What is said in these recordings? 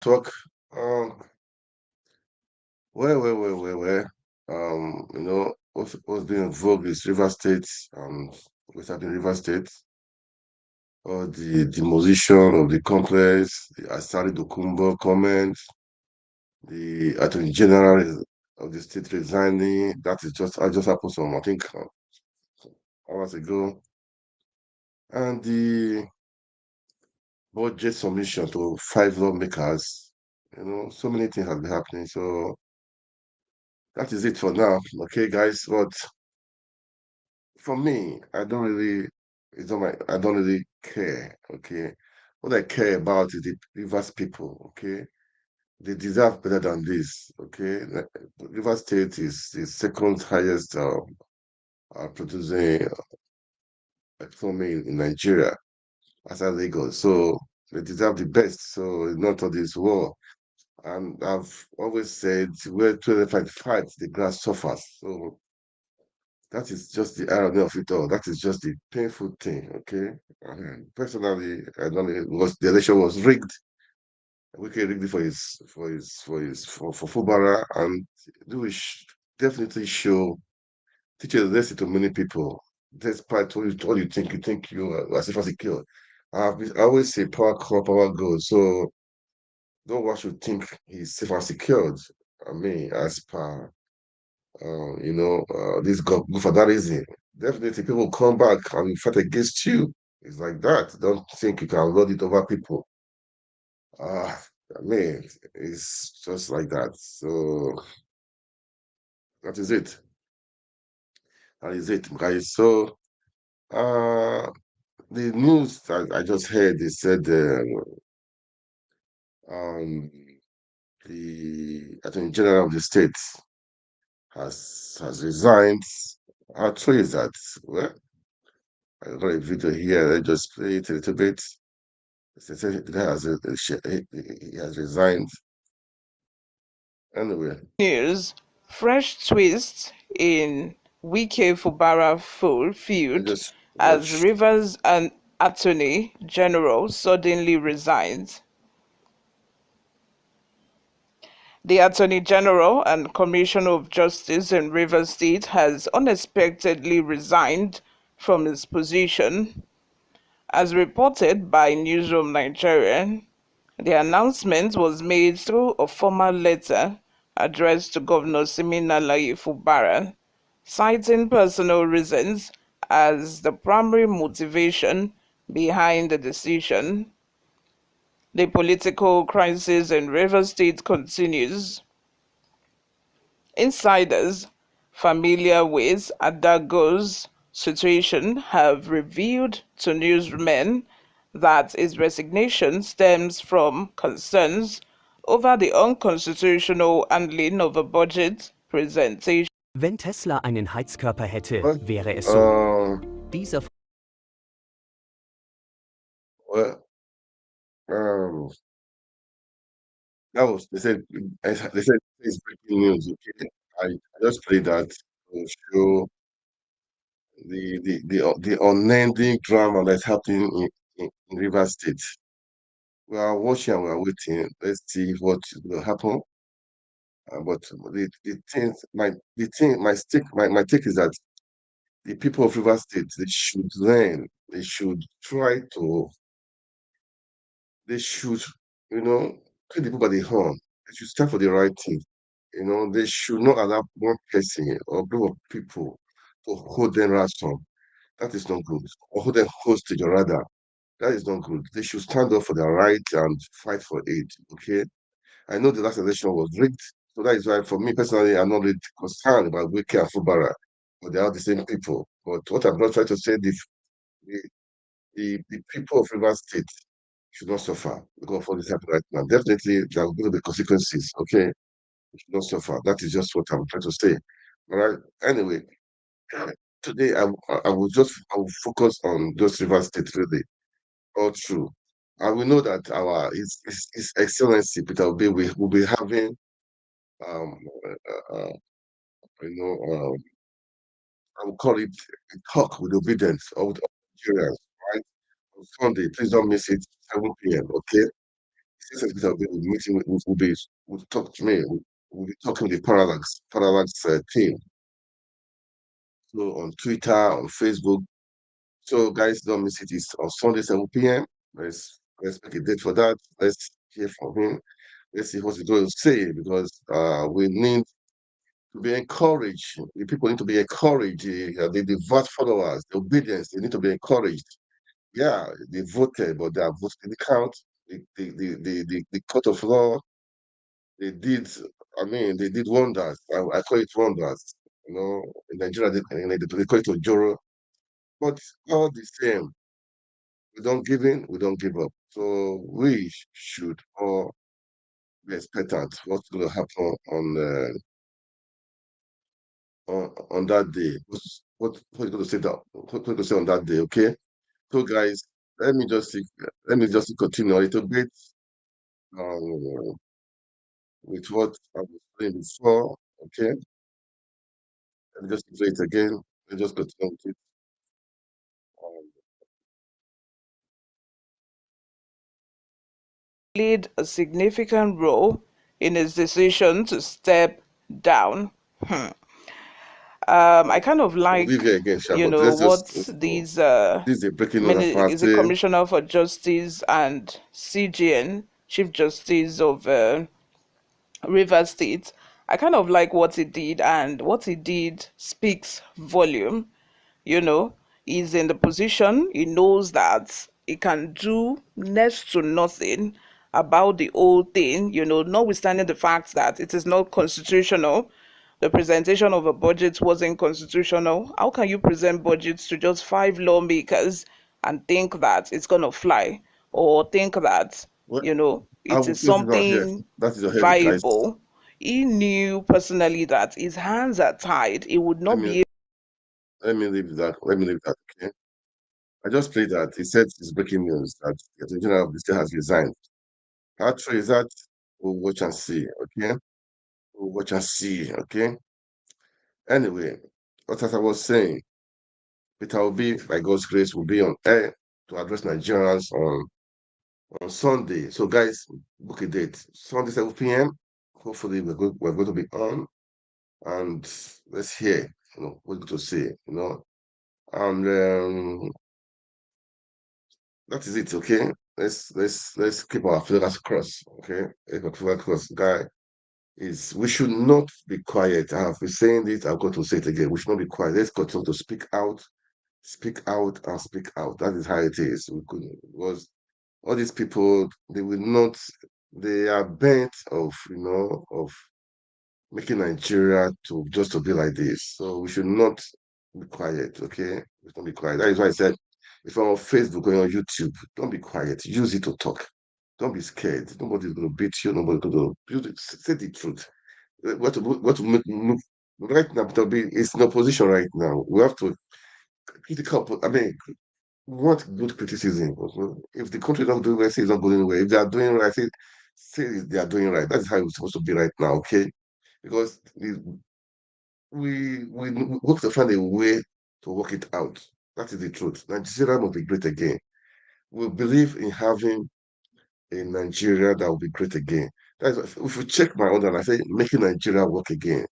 talk. Um, well. What's being in vogue is River State and West African River State, or the demolition of the complex, the Asari Dokunbor comment, the Attorney General of the state resigning. That is just happened some, I think, hours ago, and the budget submission to 5 lawmakers. So many things have been happening. So that is it for now. Okay, guys. But for me, I don't really care. Okay. What I care about is the Rivers people. Okay. They deserve better than this. Okay. Rivers State is the second highest producing economy in Nigeria after Lagos. So they deserve the best. So it's not all this war. And I've always said where 25 fights, the grass suffers. So that is just the irony of it all. That is just the painful thing, okay? Personally, I don't know, the election was rigged. Wike rigged it for Fubara, and do definitely teach a lesson to many people. Despite all you think you are as if as secure. I always say power come, power goes. So no one should think he's safe and secured. I mean, as per this go for that reason. Definitely people come back and fight against you. It's like that. Don't think you can lord it over people. Uh I mean, it's just like that. So that is it. That is it, guys. So the news that I just heard, they said um the Attorney General of the state has resigned. How true is that? Well, I got a video here. Let's just play it a little bit. The guy he has resigned. Anyway, News, fresh twist in Wike Fubara let's feud just as watch. Rivers and Attorney General suddenly resigns. The Attorney General and Commissioner of Justice in Rivers State has unexpectedly resigned from his position. As reported by Newsroom Nigeria, the announcement was made through a formal letter addressed to Governor Siminalayi Fubara, citing personal reasons as the primary motivation behind the decision. The political crisis in Rivers State continues. Insiders familiar with Adago's situation have revealed to newsmen that his resignation stems from concerns over the unconstitutional handling of a budget presentation. Wenn Tesla einen Heizkörper hätte, Well, wäre es so. uh, Dieser well, um, that was they said it's breaking news. Okay, I just played that to show the unending drama that's happening in River State. We are watching and we are waiting. Let's see what will happen. But my take is that the people of River State, they should learn. They should, take the people by the horn. They should stand for the right thing. They should not allow one person or group of people to hold them ransom. That is not good. Or hold them hostage, or rather. That is not good. They should stand up for their right and fight for it. Okay. I know the last election was rigged. So that is why, for me personally, I'm not really concerned about Wike and Fubara, but they are the same people. But what I'm not trying to say, the, the people of River State should not suffer because of what is happening right now. Definitely, there are going to be consequences. Okay, they should not suffer. That is just what I'm trying to say. All right. Anyway, today I will focus on those River State really all through. And we know that His Excellency Peter Obi will be having um uh, uh, you know I will call it a talk with obedience or with all Nigerians, right? On Sunday, please don't miss it, 7 p.m. Okay, State Secretary will be meeting will talk to me. We'll be talking with the Parallax team. So on Twitter, on Facebook. So guys, don't miss it. It's on Sunday 7 p.m. Let's make a date for that. Let's hear from him. Let's see what he's going to say because we need to be encouraged. The people need to be encouraged. The vote followers, the obedience, they need to be encouraged. Yeah, they voted, but they are voting the count. The court of law, they did. I mean, they did wonders. I call it wonders. In Nigeria, they call it Ojoro. But all the same, we don't give in, we don't give up. So we should all be expectant what's going to happen on that day. What you going to say what you going to say on that day? Okay. So guys, let me just continue a little bit um, with what I was saying before. Okay. Let me just play it again. Let me just continue with it. Um, played a significant role in his decision to step down. I kind of we'll leave like, here again, Sha, but let's just what go. these This is a breaking news as far as is a commissioner for justice and CGN, Chief Justice of Rivers State. I kind of like what he did, and what he did speaks volume. You know, he's in the position, he knows that he can do next to nothing about the whole thing, notwithstanding the fact that it is not constitutional. The presentation of a budget wasn't constitutional. How can you present budgets to just five lawmakers and think that it's going to fly, or think that, well, I it will is put it out here. something That is your head, guys. viable? He knew personally that his hands are tied. He would Let not me be let me leave that. Let me leave that. Okay. I just played that. He said it's breaking news that the Attorney General of the state has resigned. How true is that? We'll watch and see. Okay. We'll watch and see. Okay. Anyway, what as I was saying, Peter Obi, by God's grace, will be on air to address Nigerians on Sunday. So, guys, book a date. Sunday, 7 p.m. Hopefully, we're going to be on and let's hear, what you're going to say, And that is it, okay? Let's keep our fingers crossed, okay? Keep our fingers crossed, guy. We should not be quiet. I have been saying this, I'm going to say it again. We should not be quiet. Let's continue to speak out, and speak out. That is how it is. We could because all these people, they will not, they are bent of making Nigeria to be like this. So we should not be quiet, okay? We should not be quiet. That is why I said, if you're on Facebook or on YouTube, don't be quiet. Use it to talk. Don't be scared. Nobody's going to beat you. Nobody's going to say the truth. What to move right now? It's in opposition right now. We have to critical. I mean, we want good criticism. If the country is not doing right, say it's not going anywhere. If they are doing right, say they are doing right. That's how it's supposed to be right now, okay? Because we hope to find a way to work it out. That is the truth. Nigeria must be great again. We believe in having a Nigeria that will be great again. That's if you check my order and I say making Nigeria work again.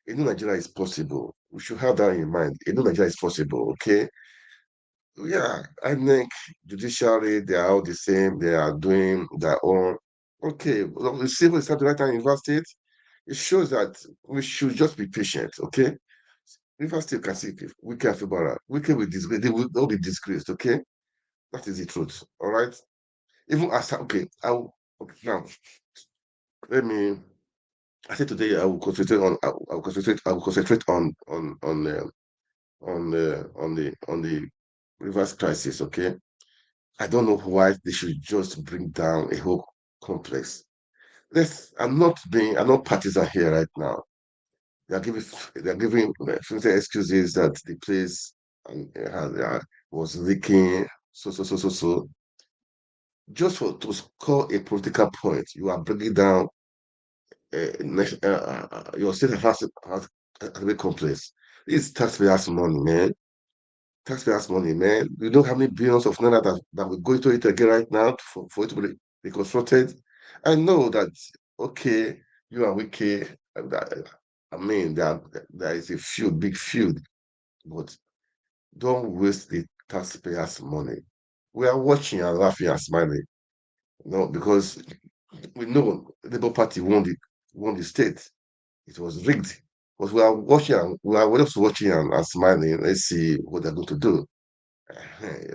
A new Nigeria is possible. We should have that in mind. A new Nigeria is possible, okay? Yeah, I think judiciary, they are all the same. They are doing their own. Okay, well, the civil is at the right time in Rivers State. It shows that we should just be patient, okay? Rivers State can see Wike and Fubara. Wike will disgrace, they will not be disgraced, okay? That is the truth, all right? Even as, okay, okay, now, let me, I said today I will concentrate on the Rivers crisis, okay? I don't know why they should just bring down a whole complex. I'm not partisan here right now. They're giving excuses that the place was leaking, so. Just to score a political point, you are bringing down your state has a big complex. This is taxpayers' money, man. Taxpayers' money, man. You know how many billions of naira that will go into it again right now for it to be reconstructed. I know that, okay, you and Wike, I mean, there is a feud, big feud, but don't waste the taxpayers' money. We are watching and laughing and smiling, because we know the Labour Party won the state. It was rigged. But we are watching and we're just watching and smiling. Let's see what they're going to do.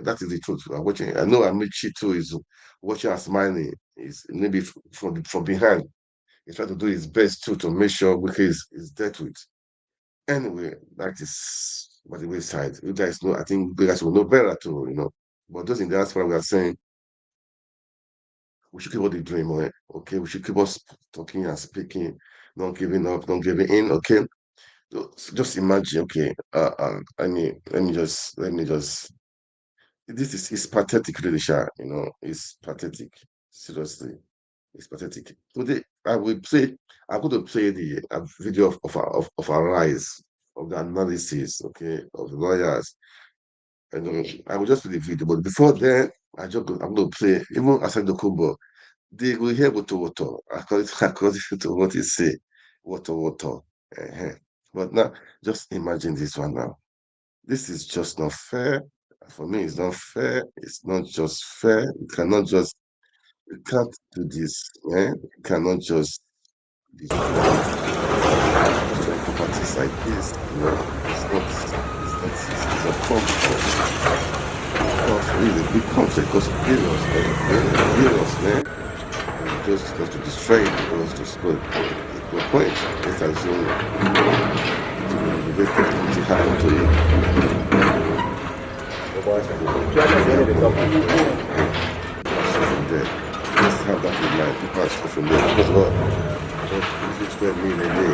That is the truth. We are watching. I know Amici too is watching and smiling. Is maybe from behind. He's trying to do his best too to make sure Wike is dealt with. Anyway, that is by the wayside. You guys know, I think you guys will know better too. But those in the diaspora, we are saying we should keep on the dream, okay? We should keep on talking and speaking, not giving up, not giving in, okay? So just imagine, okay, let me just, this is pathetic, really, it's pathetic, seriously, it's pathetic. Today, I'm going to play the video of our rise, of the analysis, okay, of the lawyers. And I will just play the video, but before then, I'm going to play, even Asari Dokunbor, they will hear water, according to what he say, water. Uh-huh. But now, just imagine this one now. This is just not fair. For me, it's not fair. It's not just fair. You can't do this. You cannot just destroy properties like this. It's not comfort. It's a big conflict because billions, man. Just to destroy it, because to spoil the point. Let's assume the best activity happened to you. From there. Let's have that in mind. People are suffering there. Because what? What is square meal a day?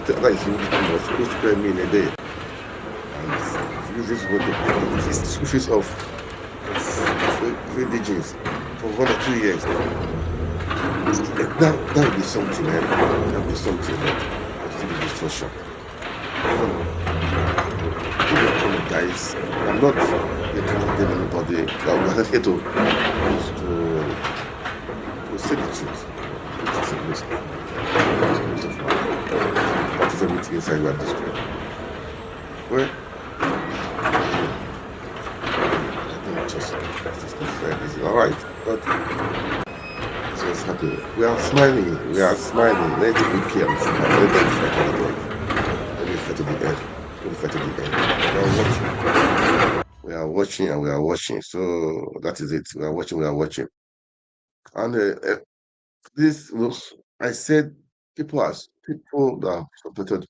That is what square meal a day. And if you use this word, this is school fees of indigents for 1 or 2 years. That would be something, man. That would be something, man. But it's a destruction. Guys, I'm not condemning anybody. I'm not here to say the truth. It is a waste of money. What is everything inside you are destroyed? Well, I think it's not fair. It's all right, but it's just happy. We are smiling. We are smiling. Let it be careful. Let them fight to the end. Let me fight to the end. Let me fight to the end. We are watching. We are watching and we are watching. So that is it. We are watching. We are watching. And this was, I said, people that have supported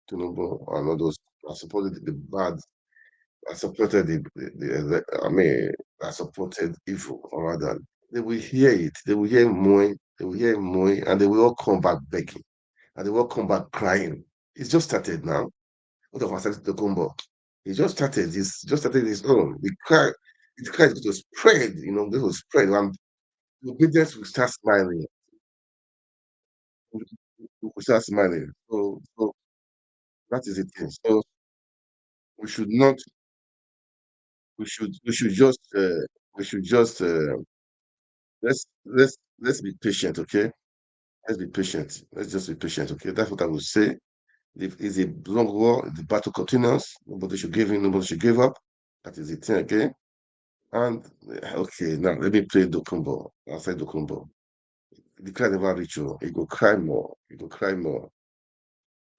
Tinubu and all those that supported the bad, that supported I mean, that supported evil, or rather, they will hear it. They will hear Moy. They will hear Moy, and they will all come back begging, and they will all come back crying. It's just started now. What of Asari Dokunbor? He just started. He's just started his own. The cry is going to spread. This will spread. And the obedience will start smiling. We start smiling. So that is the thing. So we should not. We should just. Let's be patient, okay? Let's be patient. Let's just be patient, okay? That's what I would say. If it's a long war, the battle continues. Nobody should give in. Nobody should give up. That is the thing, okay? And okay, now let me play Dokunbor. I'll say Dokunbor. The cry never reach you. He go cry more. He go cry more.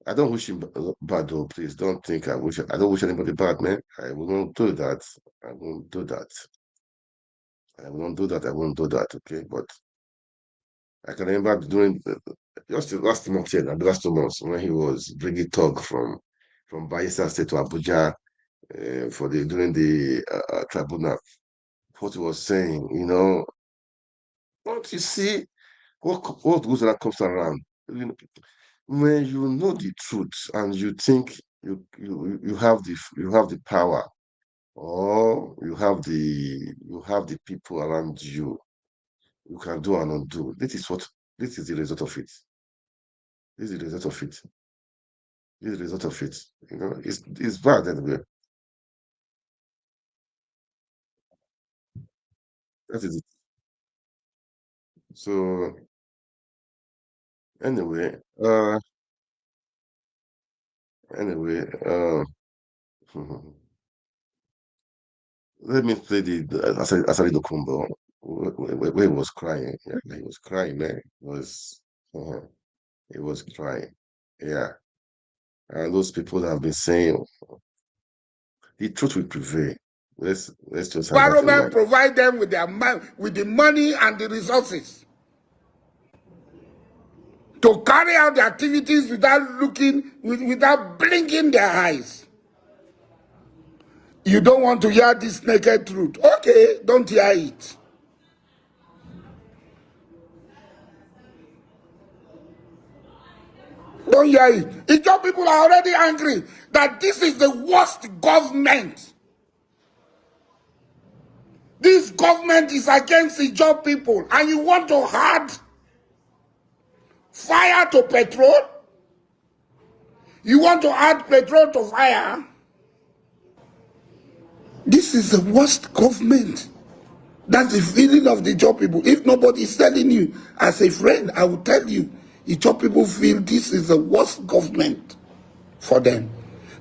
I don't wish him bad though. Please don't think I wish. I don't wish anybody bad, man. I will not do that. I won't do that. I won't do that. I won't do that. Okay, but I can remember during just the last month, yeah, the last 2 months when he was bringing talk from Bayelsa State to Abuja for the during the tribunal. What he was saying, but you see what goes around comes around. When you know the truth and you think you have the power, or you have the people around you, you can do and undo. This is the result of it. This is the result of it. This is the result of it. It's bad anyway. That is it. So anyway, anyway, let me play the Asari Dokunbor where he was crying. Yeah, he was crying, man. Uh, he was crying. Yeah, and those people that have been saying the truth will prevail. Let's just have that in Environment mind. provide them with with the money and the resources to carry out the activities without blinking their eyes. You don't want to hear this naked truth. Okay, don't hear it. Don't hear it. Ijaw people are already angry that this is the worst government. This government is against Ijaw people, and you want to add fire to petrol? You want to add petrol to fire? This is the worst government. That's the feeling of the job people. If nobody is telling you, as a friend, I will tell you, the job people feel this is the worst government for them.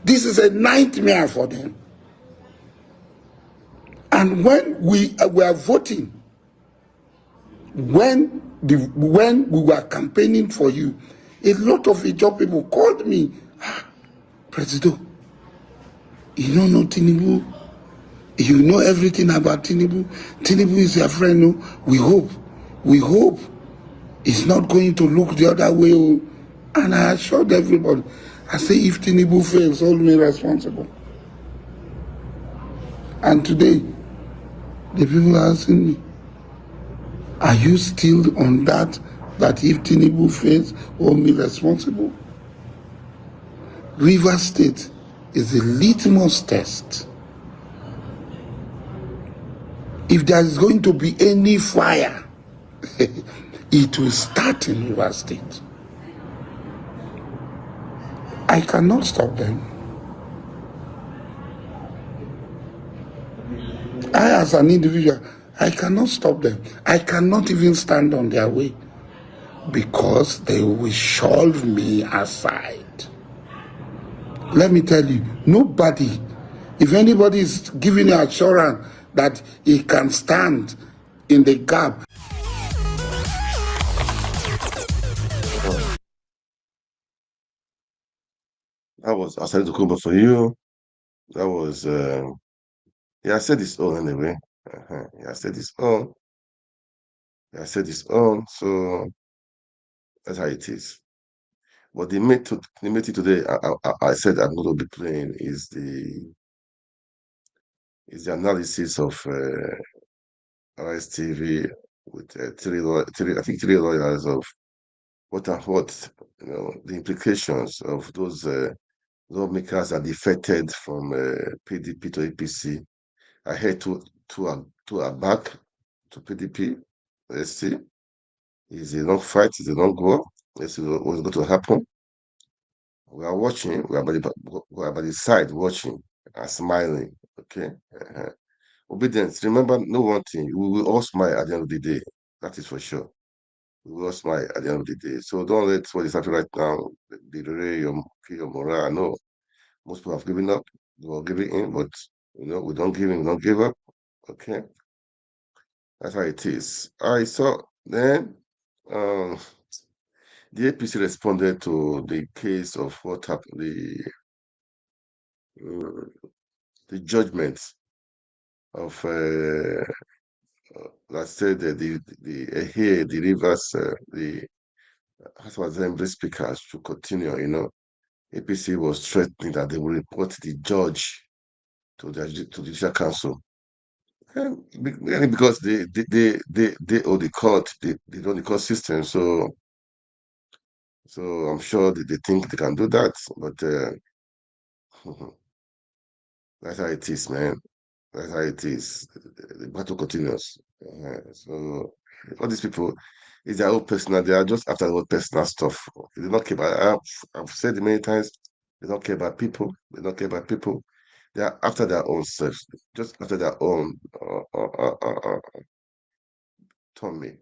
This is a nightmare for them. And when we were voting, when we were campaigning for you, a lot of the job people called me, President, you don't know Tinubu. You know everything about Tinubu. Tinubu is your friend. No? We hope it's not going to look the other way. Oh. And I assured everybody, I say if Tinubu fails, hold me responsible. And today, the people are asking me, are you still on that if Tinubu fails, hold me responsible? River State is a litmus test. If there is going to be any fire, it will start in River State. I cannot stop them. I, as an individual, I cannot stop them. I cannot even stand on their way because they will shove me aside. Let me tell you, nobody, if anybody is giving you assurance that he can stand in the gap. That was Asari Dokunbor for you. That was yeah, I said this all anyway. Yeah, I said this all. Yeah, I said this all. So that's how it is. But the meeting today, I said I'm going to be playing is the analysis of RSTV with I think three lawyers of what and what, the implications of those lawmakers that defected from PDP to APC. I heard two are back to PDP. Let's see. It's a long fight, it's a long war. Let's see what's going to happen. We are watching, we are by the side watching and smiling. Okay. Obedience. Remember, no one thing. We will all smile at the end of the day. That is for sure. We will all smile at the end of the day. So don't let what is happening right now delay your morale. No, most people have given up. They will give it in, but we don't give in, we don't give up. Okay, that's how it is. I saw then um, the APC responded to the case of what happened, the judgment of that said that the rivers the House of Assembly speakers to continue. APC was threatening that they will report the judge to the judicial council. Mainly because they own the court, they run the court system. So I'm sure that they think they can do that, but that's how it is, man. That's how it is. The battle continues. So all these people, it's their own personal. They are just after their own personal stuff. They don't care about. I've said it many times. They don't care about people. They don't care about people. They are after their own self, just after their own tummy.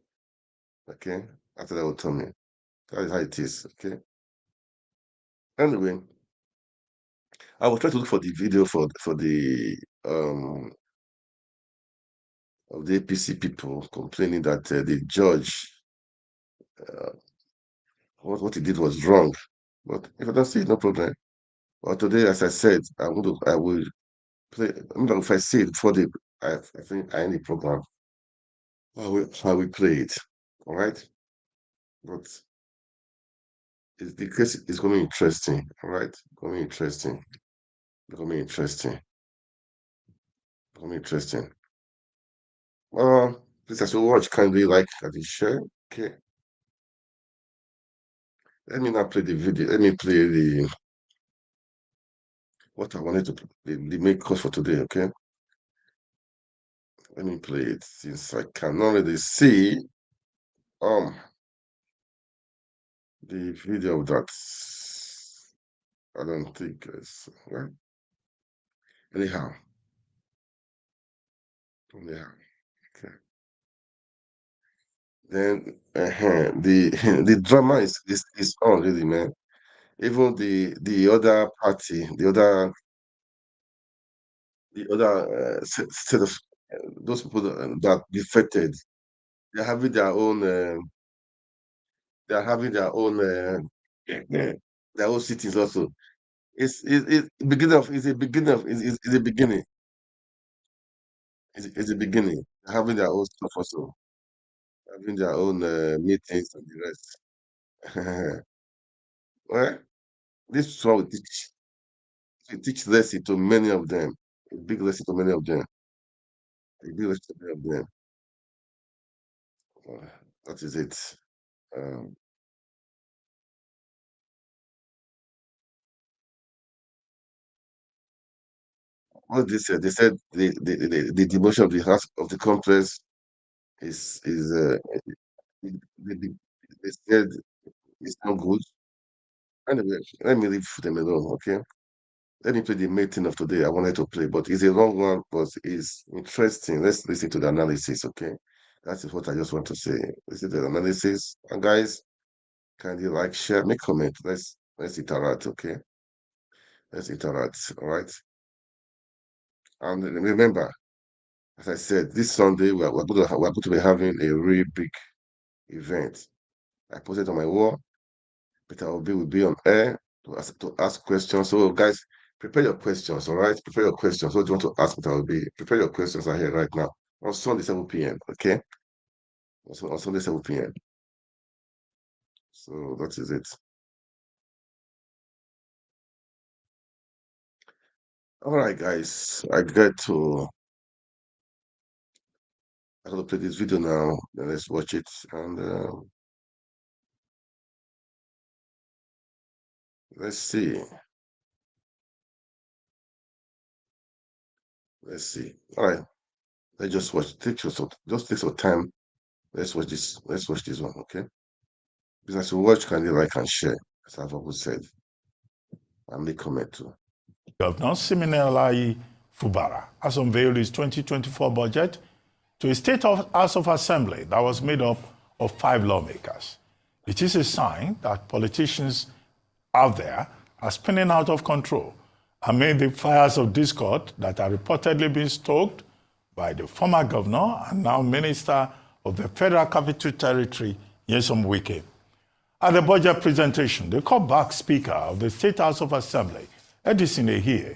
Okay, after they will tell me. That is how it is. Okay. Anyway, I will try to look for the video for the of the APC people complaining that the judge what he did was wrong. But if I don't see it, no problem. But today, as I said, I will play. If I see it before I think I end the program, I will play it. All right. But the case is going to be interesting. All right, going to be interesting. Going to be interesting. Going to be interesting. Please, as you watch, kindly like and share. Okay. Let me now play the video. Let me play what I wanted to the main course for today. Okay. Let me play it since I cannot really see the video of that. I don't think it's well. Anyhow. Anyhow. Okay. Then the the drama is on really, man. Even the other party, the other set of those people that defected, they're having their own. They're having their own cities also. It's beginning of it's a beginning of it's a beginning. It's a beginning. They're having their own stuff also. Having their own meetings and the rest. Well, this is what we teach. We teach lesson to many of them. A big lesson to many of them. A big lesson to many of them. Uh, that is it. Um, what they said, the demotion of the house of the complex is they said it's not good. Anyway, let me leave them alone, okay? Let me play the main thing of today I wanted to play, but it's a long one, but it's interesting. Let's listen to the analysis, okay? That is what I just want to say. Listen to the analysis. And guys, can you like, share, make comment? Let's interact, okay? Let's interact, all right? And remember, as I said, this Sunday we're going to be having a really big event. I posted on my wall. Peter Obi will be on air to ask questions. So guys, prepare your questions, all right? Prepare your questions. What do you want to ask Peter Obi? Prepare your questions are here right now on Sunday 7 p.m. Okay? On Sunday 7 p.m. So that is it. All right, guys. I got to play this video now. Then let's watch it and let's see. Let's see. All right. Let's just watch. Just take some time. Let's watch this. Let's watch this one, okay? Because as you watch, can you like and share, as I've always said, and make comment too. Governor Siminalayi Fubara has unveiled his 2024 budget to a state House of Assembly that was made up of 5 lawmakers. It is a sign that politicians out there are spinning out of control amid the fires of discord that are reportedly being stoked by the former governor and now minister of the Federal Capital Territory, Wike. At the budget presentation, the cutback Speaker of the State House of Assembly, Edison Ehie,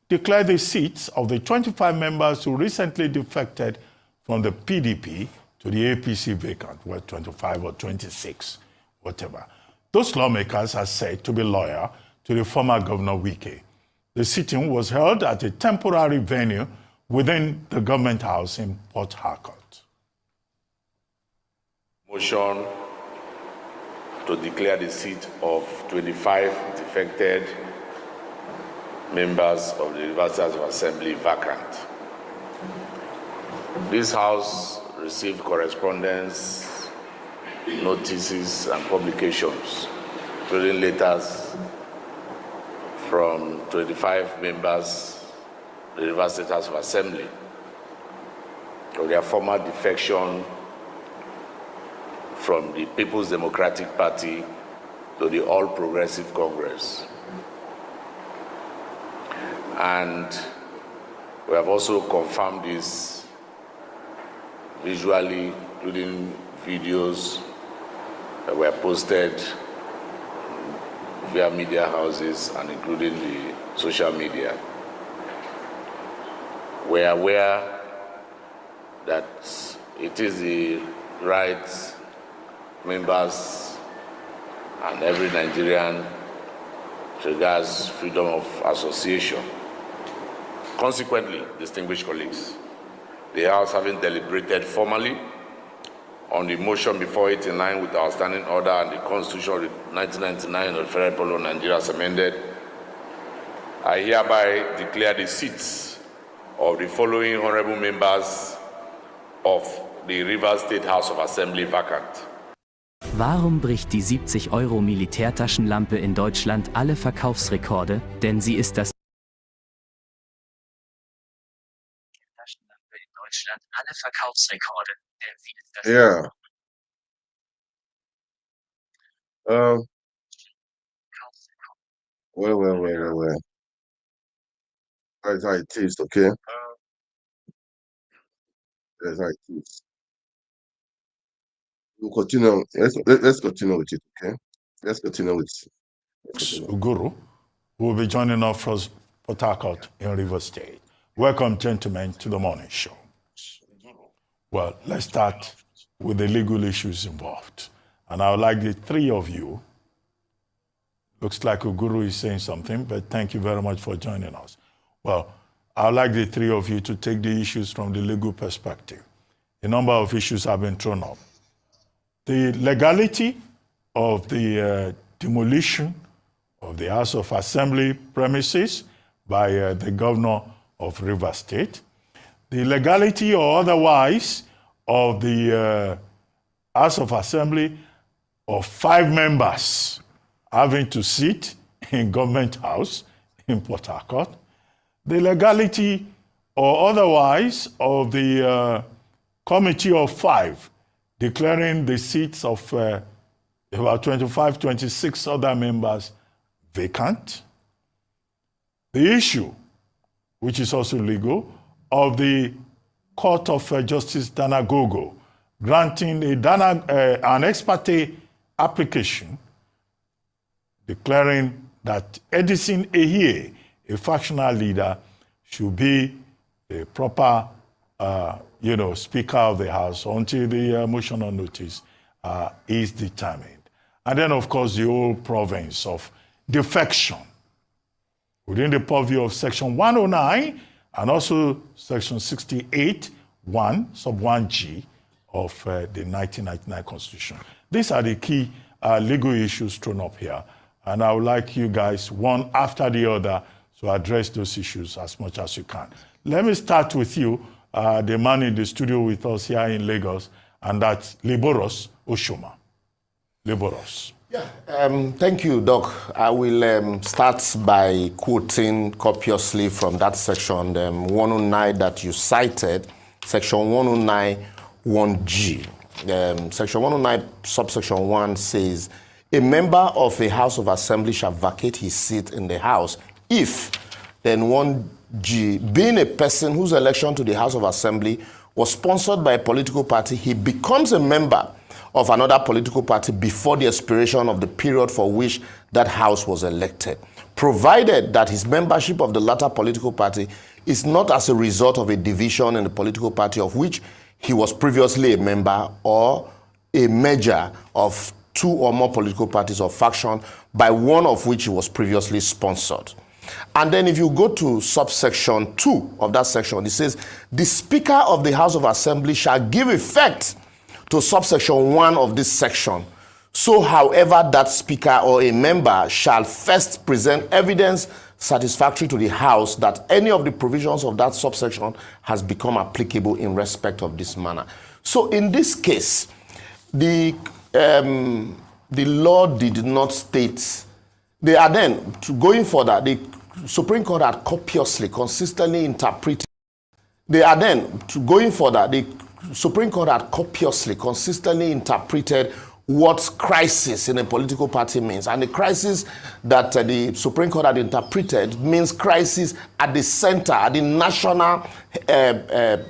declared the seats of the 25 members who recently defected from the PDP to the APC vacant, were 25 or 26, whatever. Those lawmakers are said to be loyal to the former Governor Wike. The sitting was held at a temporary venue within the government house in Port Harcourt. Motion to declare the seat of 25 defected members of the University House of Assembly vacant. This House received correspondence, notices, and publications, including letters from 25 members of the University House of Assembly of their former defection from the People's Democratic Party to the All Progressive Congress. And we have also confirmed this visually, including videos that were posted via media houses and including the social media. We are aware that it is the right members and every Nigerian regards freedom of association. Consequently, distinguished colleagues, the House, having deliberated formally on the motion before it in line with our standing order and the Constitution of 1999 of the Federal Republic of Nigeria as amended, I hereby declare the seats of the following honorable members of the Rivers State House of Assembly vacant. Warum bricht die 70 € Militärtaschenlampe in Deutschland alle Verkaufsrekorde? Denn sie ist das Taschenlampe in Deutschland alle Verkaufsrekorde. Denn sie ist das Yeah. Well. That's how it is, okay? That's how it is. We'll continue. Let's continue with it, okay? Let's continue with it. Uguru, who will be joining us from Port Harcourt in Rivers State. Welcome, gentlemen, to the morning show. Well, let's start with the legal issues involved. And I would like the three of you, looks like Uguru is saying something, but thank you very much for joining us. Well, I would like the three of you to take the issues from the legal perspective. A number of issues have been thrown up. The legality of the demolition of the House of Assembly premises by the governor of Rivers State, the legality or otherwise of the House of Assembly of 5 members having to sit in Government House in Port Harcourt, the legality or otherwise of the Committee of 5 declaring the seats of about 25, 26 other members vacant. The issue, which is also legal, of the Court of Justice Danagogo granting an ex parte application declaring that Edison Ehie, a factional leader, should be a proper Speaker of the House until the motion on notice is determined. And then, of course, the whole province of defection within the purview of Section 109 and also Section 68, 1, sub 1G of the 1999 Constitution. These are the key legal issues thrown up here. And I would like you guys, one after the other, to address those issues as much as you can. Let me start with you, the man in the studio with us here in Lagos, and that's Liboros Oshoma. Liboros. Yeah, thank you, Doc. I will start by quoting copiously from that section, 109 that you cited, Section 109, 1G. Section 109, subsection 1 says, a member of a House of Assembly shall vacate his seat in the House if, then 1G, being a person whose election to the House of Assembly was sponsored by a political party, he becomes a member of another political party before the expiration of the period for which that House was elected, provided that his membership of the latter political party is not as a result of a division in the political party of which he was previously a member or a merger of 2 or more political parties or faction by one of which he was previously sponsored. And then if you go to subsection 2 of that section, it says, the Speaker of the House of Assembly shall give effect to subsection 1 of this section. So, however, that Speaker or a member shall first present evidence satisfactory to the House that any of the provisions of that subsection has become applicable in respect of this manner. So, in this case, the law did not state. They are then, going further, the Supreme Court had copiously, consistently interpreted. They are then, going further, the Supreme Court had copiously, consistently interpreted what crisis in a political party means. And the crisis that the Supreme Court had interpreted means crisis at the center, at the national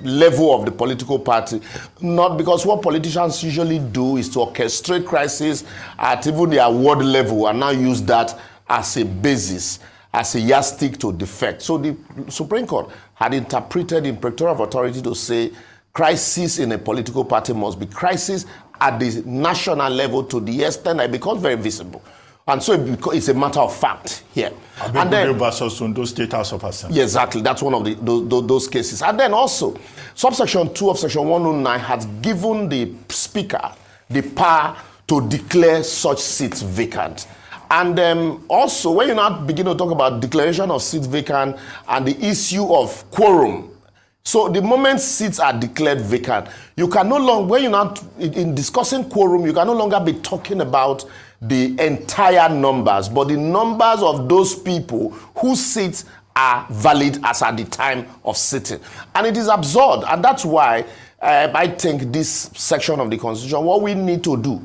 level of the political party. Not because what politicians usually do is to orchestrate crisis at even their ward level and now use that as a basis, as a yardstick to defect. So the Supreme Court had interpreted the Imprectorial of Authority to say crisis in a political party must be crisis at the national level to the extent that it becomes very visible. And so it's a matter of fact here. And then versus Ondo State House of Assembly. Yeah, exactly. That's one of those cases. And then also, subsection 2 of section 109 has given the Speaker the power to declare such seats vacant. And also, when you now begin to talk about declaration of seats vacant and the issue of quorum, so the moment seats are declared vacant, you can no longer, when you're not in discussing quorum, you can no longer be talking about the entire numbers, but the numbers of those people whose seats are valid as at the time of sitting. And it is absurd, and that's why I think this section of the Constitution, what we need to do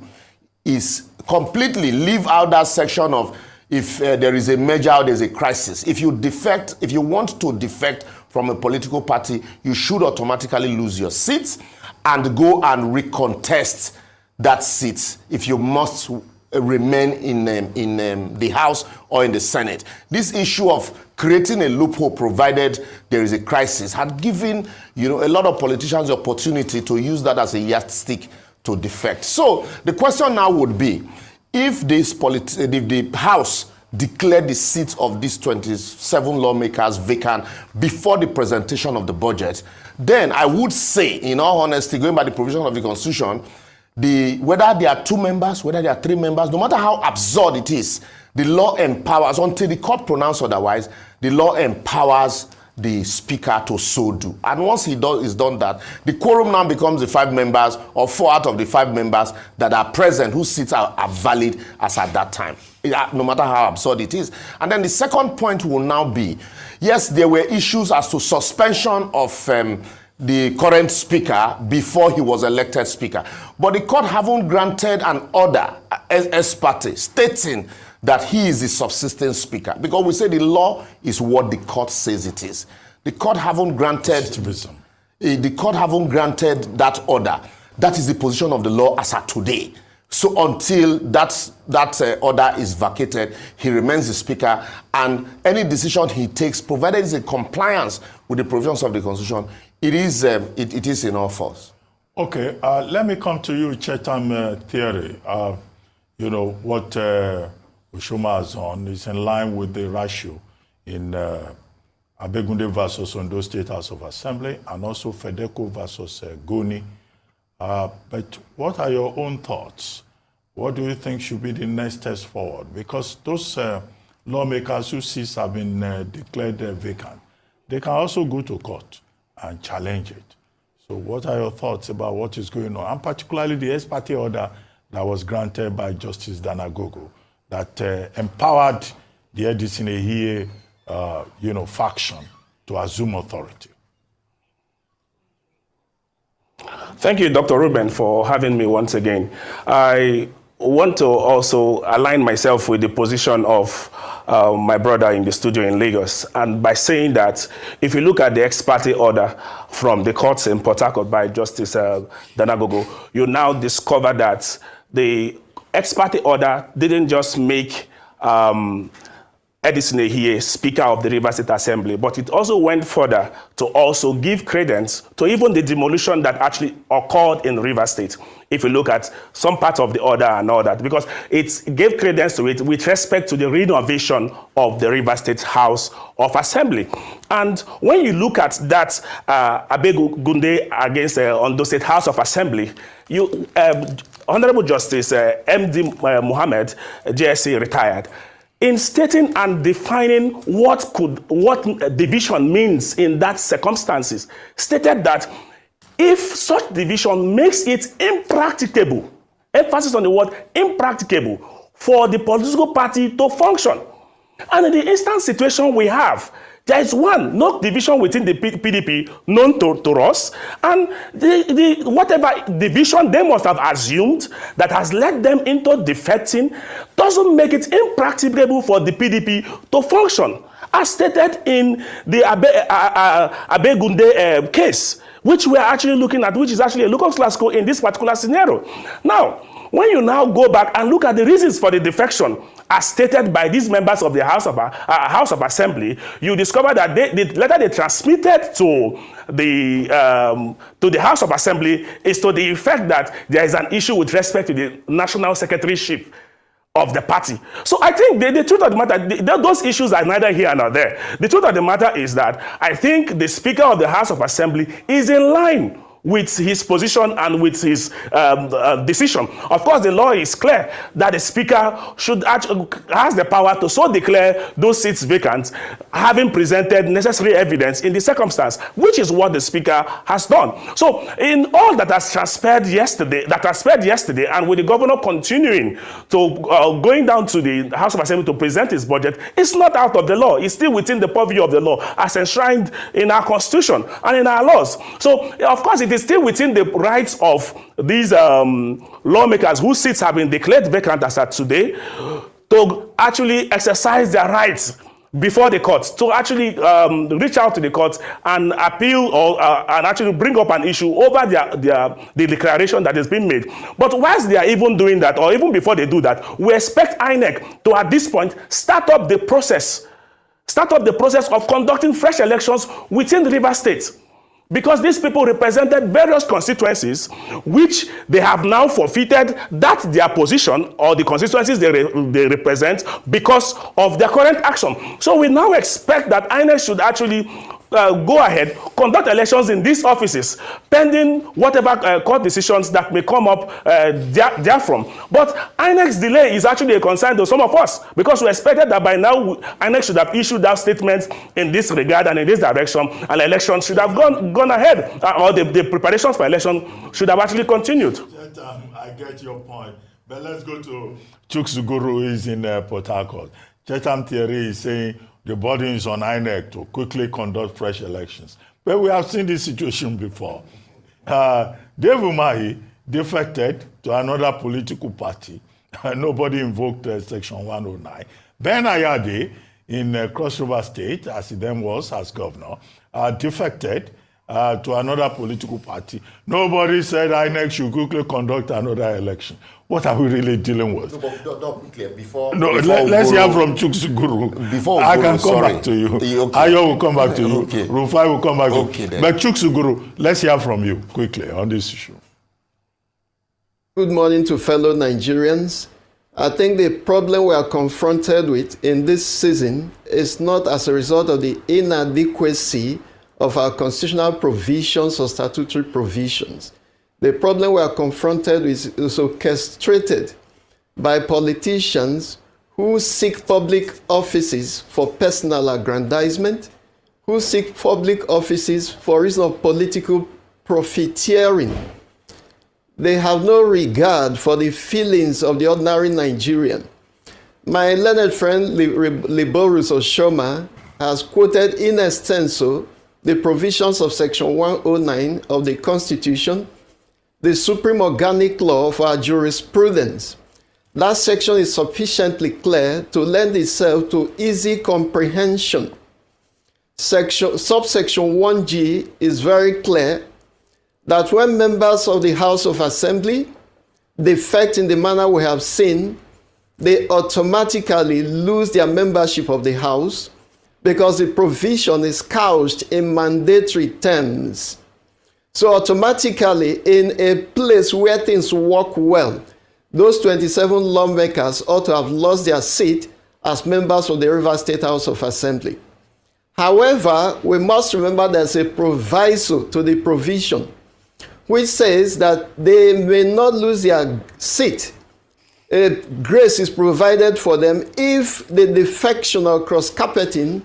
is completely leave out that section of if there is a merger or there's a crisis. If you defect, if you want to defect from a political party, you should automatically lose your seats and go and recontest that seat if you must remain in the House or in the Senate. This issue of creating a loophole provided there is a crisis had given a lot of politicians the opportunity to use that as a yardstick to defect. So the question now would be, if the House declared the seats of these 27 lawmakers vacant before the presentation of the budget, then I would say, in all honesty, going by the provision of the Constitution, whether there are 2 members, whether there are 3 members, no matter how absurd it is, the law empowers, until the court pronounces otherwise, the law empowers the Speaker to so do. And once he's done that, the quorum now becomes the 5 members or 4 out of the 5 members that are present whose seats are valid as at that time, no matter how absurd it is. And then the second point will now be, yes, there were issues as to suspension of the current Speaker before he was elected Speaker. But the court haven't granted an order ex parte stating that he is the subsisting Speaker, because we say the law is what the court says it is. The court haven't granted that order. That is the position of the law as at today. So until that order is vacated, he remains the Speaker, and any decision he takes, provided it's in compliance with the provisions of the Constitution, it is in all force. Okay, let me come to you, Chetam theory. What Ushuma has on is in line with the ratio in Abegunde versus Ondo State House of Assembly and also Fedeco versus Goni. But what are your own thoughts? What do you think should be the next steps forward? Because those lawmakers whose seats have been declared vacant, they can also go to court and challenge it. So what are your thoughts about what is going on? And particularly the ex parte order that was granted by Justice Danagogo that empowered the Edison Ehie, faction to assume authority. Thank you, Dr. Ruben, for having me once again. I want to also align myself with the position of my brother in the studio in Lagos, and by saying that if you look at the ex parte order from the courts in Port Harcourt by Justice Danagogo, you now discover that the ex parte order didn't just make Edison Ehie Speaker of the Rivers State Assembly, but it also went further to also give credence to even the demolition that actually occurred in Rivers State. If you look at some parts of the order and all that, because it gave credence to it with respect to the renovation of the Rivers State House of Assembly. And when you look at that Abegunde against Ondo State House of Assembly, Honorable Justice M.D. Mohammed, JSC retired, in stating and defining what division means in that circumstances, stated that if such division makes it impracticable, emphasis on the word impracticable, for the political party to function. And in the instant situation we have, There is no division within the PDP known to us, and whatever division they must have assumed that has led them into defecting doesn't make it impracticable for the PDP to function, as stated in the Abegunde case, which we are actually looking at, which is actually a locus classical in this particular scenario. Now, when you now go back and look at the reasons for the defection, as stated by these members of the House of Assembly, you discover that the letter they transmitted to the House of Assembly is to the effect that there is an issue with respect to the national secretaryship of the party. So I think the truth of the matter, those issues are neither here nor there. The truth of the matter is that I think the Speaker of the House of Assembly is in line with his position and with his decision. Of course, the law is clear that the Speaker has the power to so declare those seats vacant, having presented necessary evidence in the circumstance, which is what the Speaker has done. So, in all that has transpired yesterday, and with the governor continuing to going down to the House of Assembly to present his budget, it's not out of the law. It's still within the purview of the law, as enshrined in our Constitution and in our laws. So, of course, it is still within the rights of these lawmakers whose seats have been declared vacant as at today to actually exercise their rights before the courts, to actually reach out to the courts and appeal or and actually bring up an issue over the declaration that has been made. But whilst they are even doing that, or even before they do that, we expect INEC to, at this point, start up the process of conducting fresh elections within Rivers State. Because these people represented various constituencies which they have now forfeited that their position or the constituencies they represent because of their current action. So we now expect that INEC should actually go ahead, conduct elections in these offices, pending whatever court decisions that may come up therefrom. But INEC's delay is actually a concern to some of us, because we expected that by now INEC should have issued out statements in this regard and in this direction, and elections should have gone ahead, or the preparations for election should have actually continued. I get your point, but let's go to Chuksuguru, who is in Port Harcourt. Chetam Thierry is saying the burden is on INEC to quickly conduct fresh elections. But we have seen this situation before. Dave Umahi defected to another political party. Nobody invoked Section 109. Ben Ayade in Cross River State, as he then was as governor, defected to another political party. Nobody said INEC should quickly conduct another election. What are we really dealing with? Let's hear from Chuksuguru. I can come back to you. Ayo will come back to you. Rufai will come back to you. But Chuksuguru, let's hear from you quickly on this issue. Good morning to fellow Nigerians. I think the problem we are confronted with in this season is not as a result of the inadequacy of our constitutional provisions or statutory provisions. The problem we are confronted with is orchestrated by politicians who seek public offices for personal aggrandizement, who seek public offices for reason of political profiteering. They have no regard for the feelings of the ordinary Nigerian. My learned friend Liborus Oshoma has quoted in extenso the provisions of Section 109 of the Constitution, the supreme organic law of our jurisprudence. That section is sufficiently clear to lend itself to easy comprehension. Subsection 1G is very clear that when members of the House of Assembly defect in the manner we have seen, they automatically lose their membership of the House because the provision is couched in mandatory terms. So automatically, in a place where things work well, those 27 lawmakers ought to have lost their seat as members of the Rivers State House of Assembly. However, we must remember there's a proviso to the provision, which says that they may not lose their seat. Grace is provided for them if the defection or cross-carpeting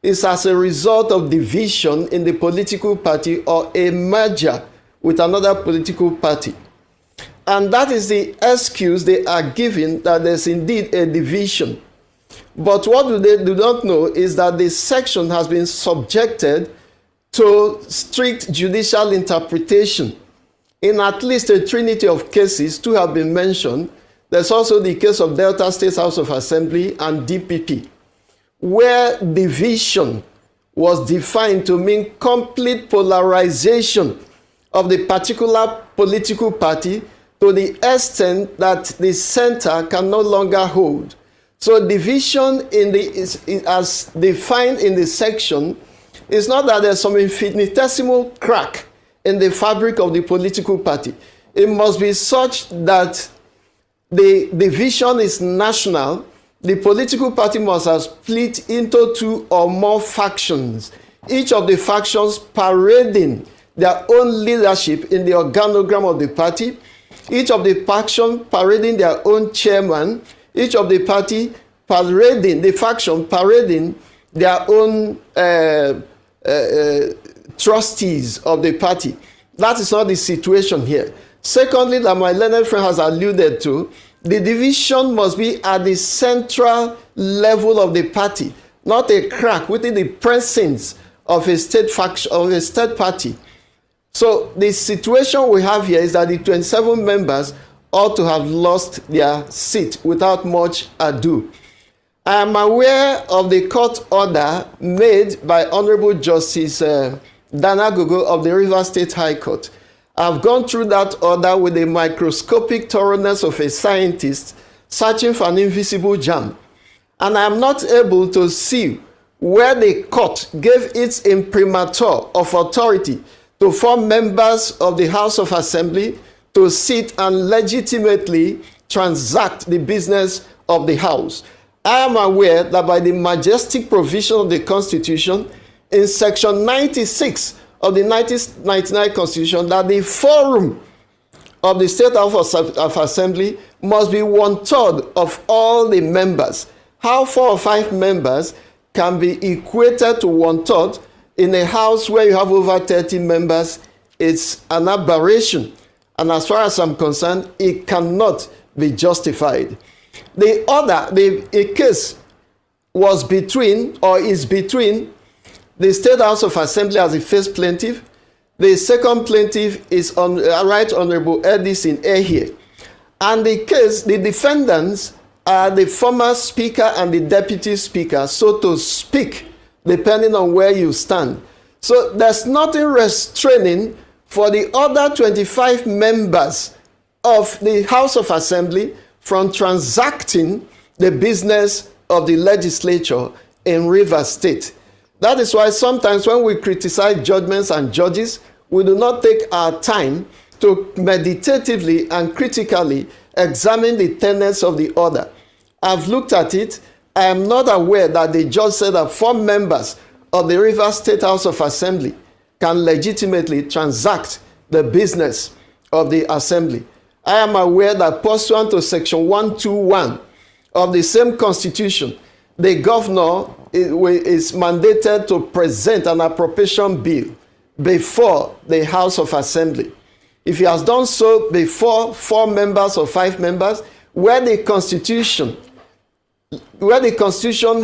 is as a result of division in the political party or a merger with another political party. And that is the excuse they are giving, that there's indeed a division. But what they do not know is that the section has been subjected to strict judicial interpretation. In at least a trinity of cases, 2 have been mentioned. There's also the case of Delta State House of Assembly and DPP, where division was defined to mean complete polarization of the particular political party to the extent that the center can no longer hold. So division as defined in the section is not that there's some infinitesimal crack in the fabric of the political party. It must be such that the division is national. The political party must have split into 2 or more factions, each of the factions parading their own leadership in the organogram of the party, each of the faction parading their own chairman, each of the faction parading their own trustees of the party. That is not the situation here. Secondly, that my learned friend has alluded to, the division must be at the central level of the party, not a crack within the precincts of a state faction, of a state party. So the situation we have here is that the 27 members ought to have lost their seat without much ado. I am aware of the court order made by Honorable Justice Dana Gogo of the Rivers State High Court. I've gone through that order with the microscopic thoroughness of a scientist searching for an invisible gem. And I am not able to see where the court gave its imprimatur of authority to 4 members of the House of Assembly to sit and legitimately transact the business of the House. I am aware that by the majestic provision of the Constitution, in Section 96 of the 1999 Constitution, that the forum of the State House of Assembly must be 1/3 of all the members. How 4 or 5 members can be equated to 1/3 in a house where you have over 30 members, it's an aberration. And as far as I'm concerned, it cannot be justified. The case was between, or is between, the State House of Assembly as the first plaintiff. The second plaintiff is Right Honorable Edison Ehie. And the case, the defendants are the former speaker and the deputy speaker, so to speak, depending on where you stand. So there's nothing restraining for the other 25 members of the House of Assembly from transacting the business of the legislature in Rivers State. That is why sometimes when we criticize judgments and judges, we do not take our time to meditatively and critically examine the tenets of the order. I've looked at it. I am not aware that the judge said that 4 members of the Rivers State House of Assembly can legitimately transact the business of the Assembly. I am aware that pursuant to Section 121 of the same Constitution, the governor is mandated to present an appropriation bill before the House of Assembly. If he has done so before 4 members or 5 members, where the Constitution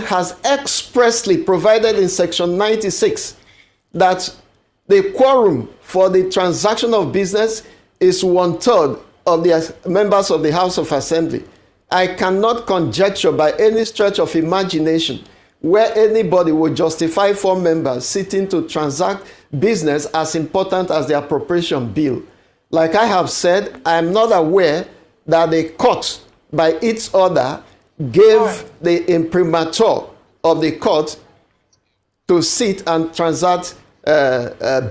has expressly provided in Section 96 that the quorum for the transaction of business is 1/3 of the members of the House of Assembly, I cannot conjecture by any stretch of imagination where anybody would justify 4 members sitting to transact business as important as the appropriation bill. Like I have said, I am not aware that the court, by its order, gave the imprimatur of the court to sit and transact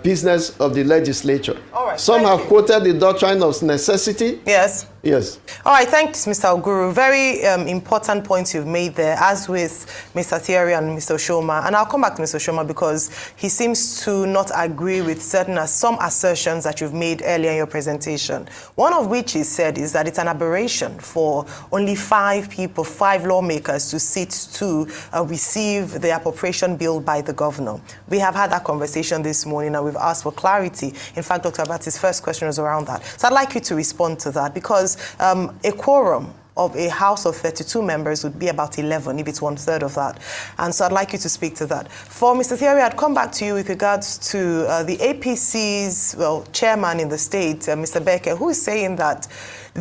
business of the legislature. All right, some have quoted the doctrine of necessity. Yes. Yes. All right, thanks, Mr. Oguru. Very important points you've made there, as with Mr. Thierry and Mr. Oshoma. And I'll come back to Mr. Oshoma because he seems to not agree with some assertions that you've made earlier in your presentation. One of which he said is that it's an aberration for only 5 people, 5 lawmakers to sit to receive the appropriation bill by the governor. We have had that conversation this morning and we've asked for clarity. In fact, Dr. Abati's first question was around that. So I'd like you to respond to that because a quorum of a House of 32 members would be about 11, if it's 1/3 of that. And so I'd like you to speak to that. For Mr. Theory, I'd come back to you with regards to the APC's, chairman in the state, Mr. Becker, who is saying that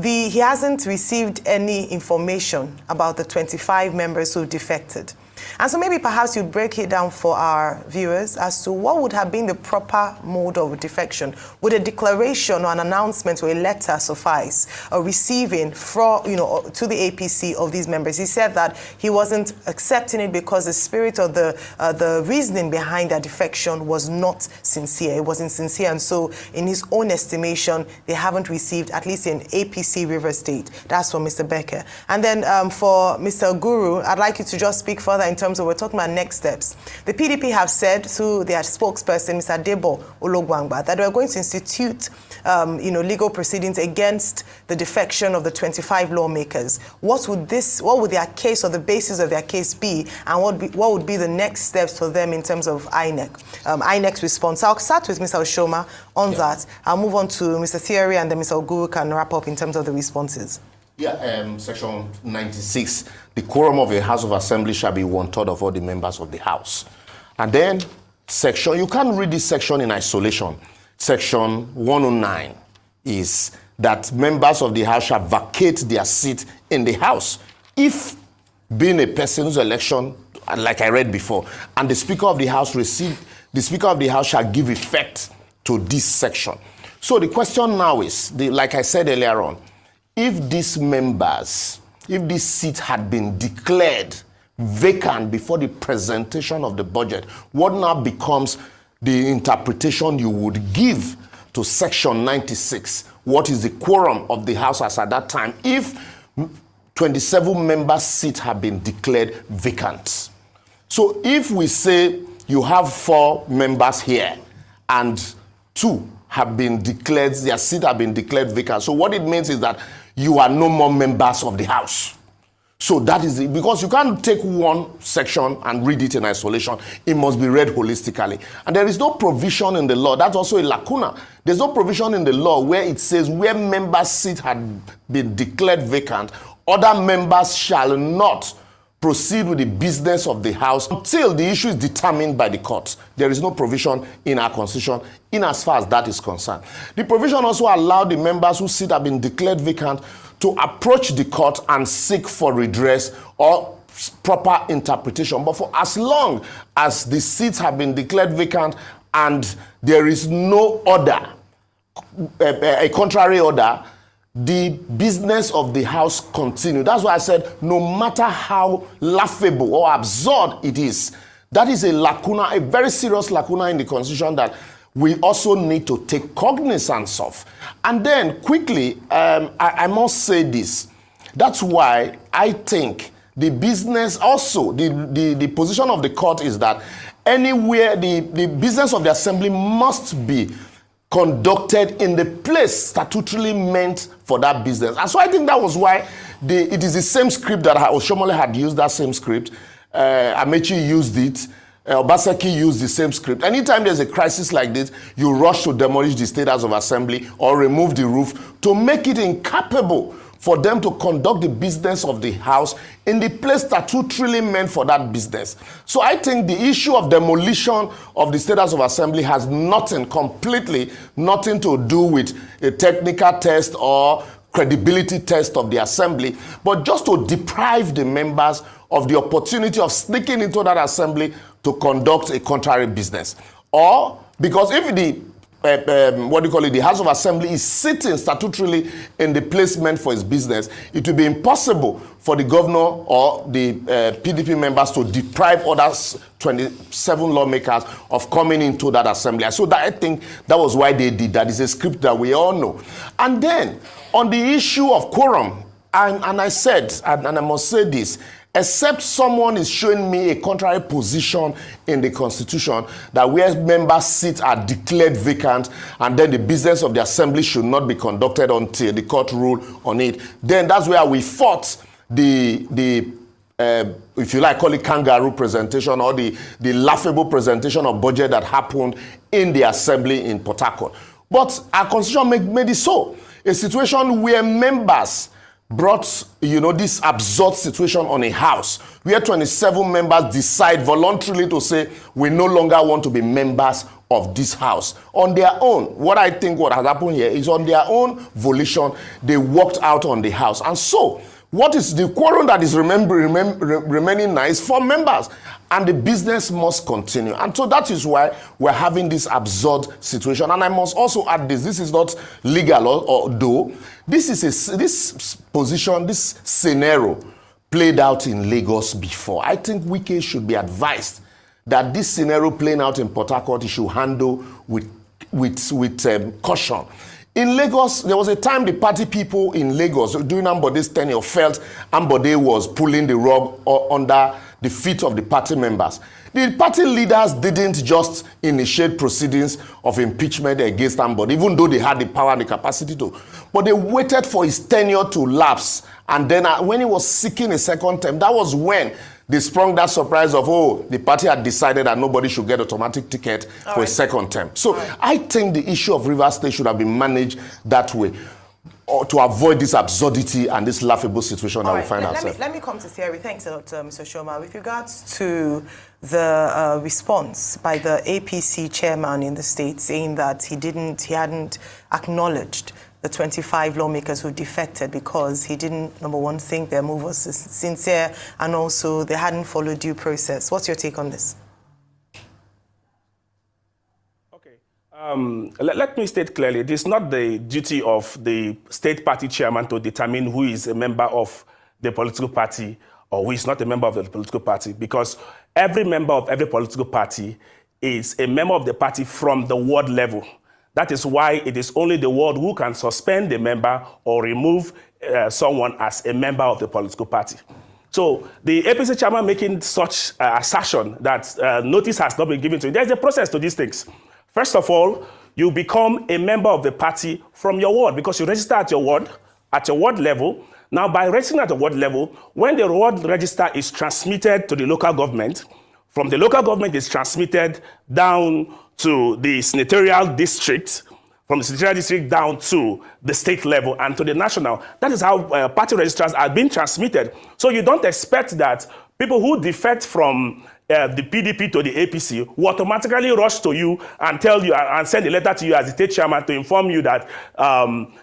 he hasn't received any information about the 25 members who defected. And so maybe perhaps you break it down for our viewers as to what would have been the proper mode of defection. Would a declaration or an announcement or a letter suffice, or receiving from, to the APC of these members? He said that he wasn't accepting it because the spirit of the reasoning behind their defection was not sincere. It wasn't sincere, and so in his own estimation, they haven't received, at least in APC River State. That's from Mr. Becker. And then for Mr. Guru, I'd like you to just speak further in terms of, we're talking about next steps. The PDP have said through their spokesperson, Mr. Debo Ologwangba, that we're going to institute legal proceedings against the defection of the 25 lawmakers. What would their case or the basis of their case be, and what would be the next steps for them in terms of INEC? INEC's response. I'll start with Mr. Oshoma on that. I'll move on to Mr. Theory, and then Mr. Oguru can wrap up in terms of the responses. Yeah, Section 96, the quorum of a House of Assembly shall be 1/3 of all the members of the House. And then you can't read this section in isolation. Section 109 is that members of the House shall vacate their seat in the House if, being a person whose election, like I read before, and the Speaker of the House shall give effect to this section. So the question now is, like I said earlier on, if these seats had been declared vacant before the presentation of the budget, what now becomes the interpretation you would give to Section 96? What is the quorum of the House as at that time if 27 members' seats have been declared vacant? So if we say you have 4 members here and 2 have been declared, their seats have been declared vacant. So what it means is that you are no more members of the House. So that is it, because you can't take one section and read it in isolation. It must be read holistically. And there is no provision in the law. That's also a lacuna. There's no provision in the law where it says where members' seat had been declared vacant, other members shall not proceed with the business of the House until the issue is determined by the courts. There is no provision in our Constitution in as far as that is concerned. The provision also allowed the members whose seats have been declared vacant to approach the court and seek for redress or proper interpretation. But for as long as the seats have been declared vacant and there is no order, a contrary order, the business of the House continue. That's why I said no matter how laughable or absurd it is, that is a lacuna, a very serious lacuna in the Constitution that we also need to take cognizance of. And then quickly, I must say this. That's why I think the business also, the position of the court is that anywhere the business of the assembly must be conducted in the place statutorily meant for that business. And so I think that was why it is the same script that Oshomole had used, that same script. Amechi used it. Obaseki used the same script. Anytime there's a crisis like this, you rush to demolish the State House of Assembly or remove the roof to make it incapable for them to conduct the business of the House in the place statutorily meant for that business. So I think the issue of demolition of the State House of Assembly has completely nothing to do with a technical test or credibility test of the Assembly, but just to deprive the members of the opportunity of sneaking into that Assembly to conduct a contrary business. Or because if the the House of Assembly is sitting statutorily in the place meant for its business, it will be impossible for the governor or the PDP members to deprive others 27 lawmakers of coming into that assembly. So that I think that was why they did that. It's a script that we all know. And then on the issue of quorum, and I said, and I must say this, except someone is showing me a contrary position in the Constitution that where members' seats are declared vacant and then the business of the assembly should not be conducted until the court rule on it, then that's where we fought the if you like, call it kangaroo presentation or the laughable presentation of budget that happened in the assembly in Port Harcourt. But our Constitution made it so. A situation where members brought, this absurd situation on a house where 27 members decide voluntarily to say, we no longer want to be members of this house. On their own, what I think what has happened here is on their own volition, they walked out on the house. And so, what is the quorum that is remaining now is 4 members. And the business must continue. And so that is why we're having this absurd situation. And I must also add this is not legal or though. This position, this scenario played out in Lagos before. I think Wike should be advised that this scenario playing out in Port Harcourt, he should handle with caution. In Lagos, there was a time the party people in Lagos during Ambode's tenure felt Ambode was pulling the rug under the feet of the party members. The party leaders didn't just initiate proceedings of impeachment against Ambode, even though they had the power and the capacity to. But they waited for his tenure to lapse. And then when he was seeking a second term, that was when they sprung that surprise of, the party had decided that nobody should get automatic ticket for a second term. So I think the issue of Rivers State should have been managed that way, or to avoid this absurdity and this laughable situation that we find ourselves. Let me come to theory. Thanks a lot, Mr. Shoma. With regards to the response by the APC chairman in the state saying that he hadn't acknowledged the 25 lawmakers who defected because he didn't, number one, think their move was sincere, and also they hadn't followed due process. What's your take on this? Let me state clearly, it is not the duty of the state party chairman to determine who is a member of the political party or who is not a member of the political party, because every member of every political party is a member of the party from the ward level. That is why it is only the ward who can suspend a member or remove someone as a member of the political party. So the APC chairman making such assertion that notice has not been given to you, there's a process to these things. First of all, you become a member of the party from your ward because you register at your ward level. Now, by registering at the ward level, when the ward register is transmitted to the local government, from the local government is transmitted down to the senatorial district, from the senatorial district down to the state level and to the national. That is how party registers are being transmitted. So you don't expect that people who defect from the PDP to the APC will automatically rush to you and tell you and send a letter to you as the state chairman to inform you that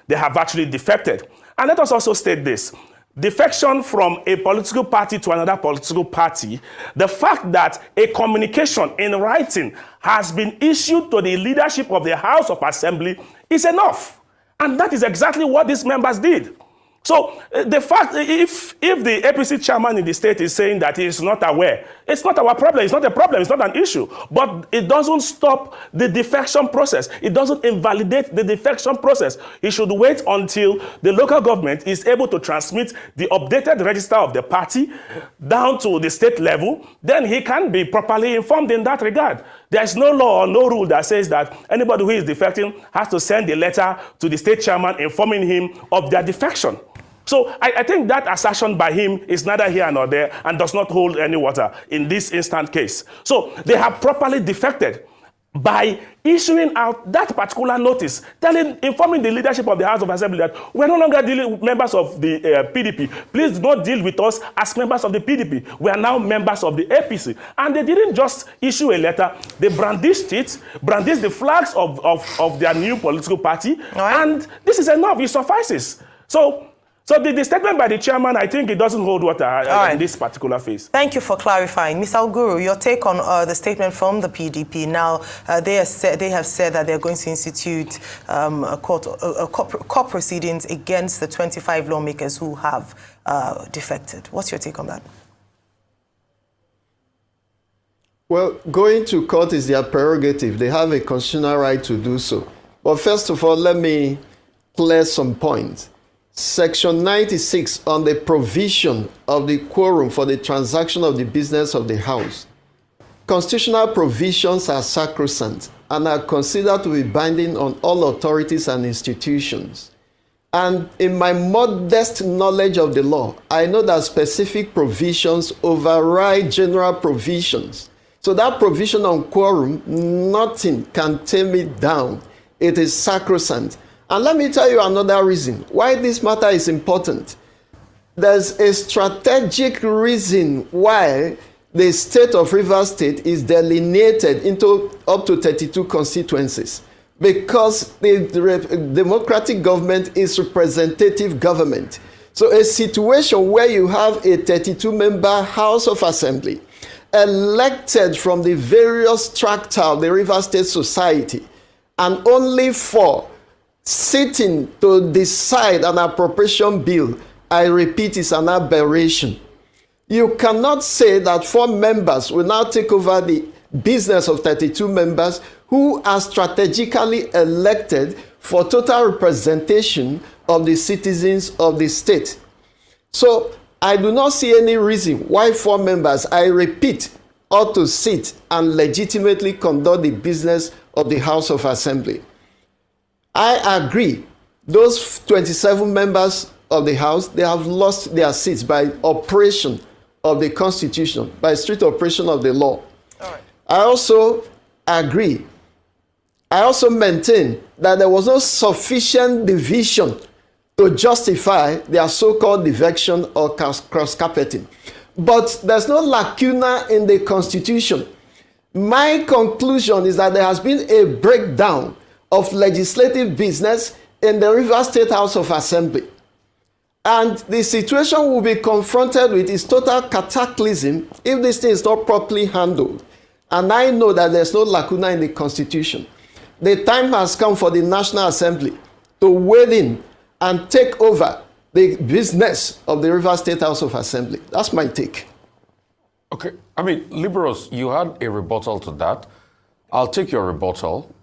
they have actually defected. And let us also state this. Defection from a political party to another political party, the fact that a communication in writing has been issued to the leadership of the House of Assembly is enough. And that is exactly what these members did. So the fact, if the APC chairman in the state is saying that he is not aware, it's not our problem, it's not a problem, it's not an issue. But it doesn't stop the defection process. It doesn't invalidate the defection process. It should wait until the local government is able to transmit the updated register of the party down to the state level. Then he can be properly informed in that regard. There is no law or no rule that says that anybody who is defecting has to send a letter to the state chairman informing him of their defection. So I think that assertion by him is neither here nor there and does not hold any water in this instant case. So they have properly defected by issuing out that particular notice, informing the leadership of the House of Assembly that we're no longer dealing with members of the PDP. Please do not deal with us as members of the PDP. We are now members of the APC. And they didn't just issue a letter. They brandished the flags of their new political party. Right. And this is enough. It suffices. So the statement by the chairman, I think it doesn't hold water in this particular phase. Thank you for clarifying. Ms. Alguru, your take on the statement from the PDP. Now, they have said that they're going to institute court proceedings against the 25 lawmakers who have defected. What's your take on that? Well, going to court is their prerogative. They have a constitutional right to do so. But first of all, let me clear some points. Section 96 on the provision of the quorum for the transaction of the business of the House. Constitutional provisions are sacrosanct and are considered to be binding on all authorities and institutions. And in my modest knowledge of the law, I know that specific provisions override general provisions. So that provision on quorum, nothing can tame it down. It is sacrosanct. And let me tell you another reason why this matter is important. there's a strategic reason why the state of Rivers State is delineated into up to 32 constituencies, because the democratic government is representative government. So a situation where you have a 32-member House of Assembly elected from the various strata of the Rivers State society, and only 4 sitting to decide an appropriation bill, I repeat, is an aberration. You cannot say that 4 members will now take over the business of 32 members who are strategically elected for total representation of the citizens of the state. So I do not see any reason why 4 members, I repeat, ought to sit and legitimately conduct the business of the House of Assembly. I agree, those 27 members of the House, they have lost their seats by operation of the Constitution, by strict operation of the law. All right. I also agree, I also maintain that there was no sufficient division to justify their so-called defection or cross-carpeting. But there's no lacuna in the Constitution. My conclusion is that there has been a breakdown of legislative business in the Rivers State House of Assembly. And the situation we'll be confronted with is total cataclysm if this thing is not properly handled. And I know that there's no lacuna in the Constitution. The time has come for the National Assembly to wade in and take over the business of the Rivers State House of Assembly. That's my take. Okay, I mean, Liberals, you had a rebuttal to that. I'll take your rebuttal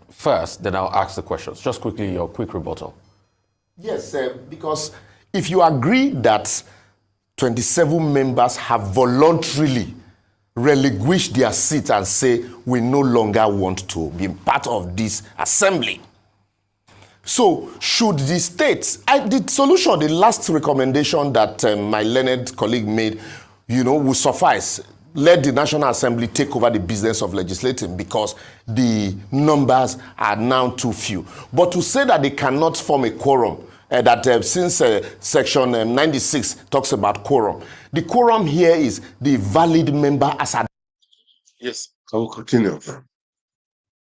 first, then I'll ask the questions. Just quickly, your quick rebuttal. Yes, because if you agree that 27 members have voluntarily relinquished their seats and say, we no longer want to be part of this assembly. So should the states, the solution, the last recommendation that my learned colleague made, will suffice. Let the National Assembly take over the business of legislating because the numbers are now too few. But to say that they cannot form a quorum, since section 96 talks about quorum, the quorum here is the valid member as a... Yes, I will continue.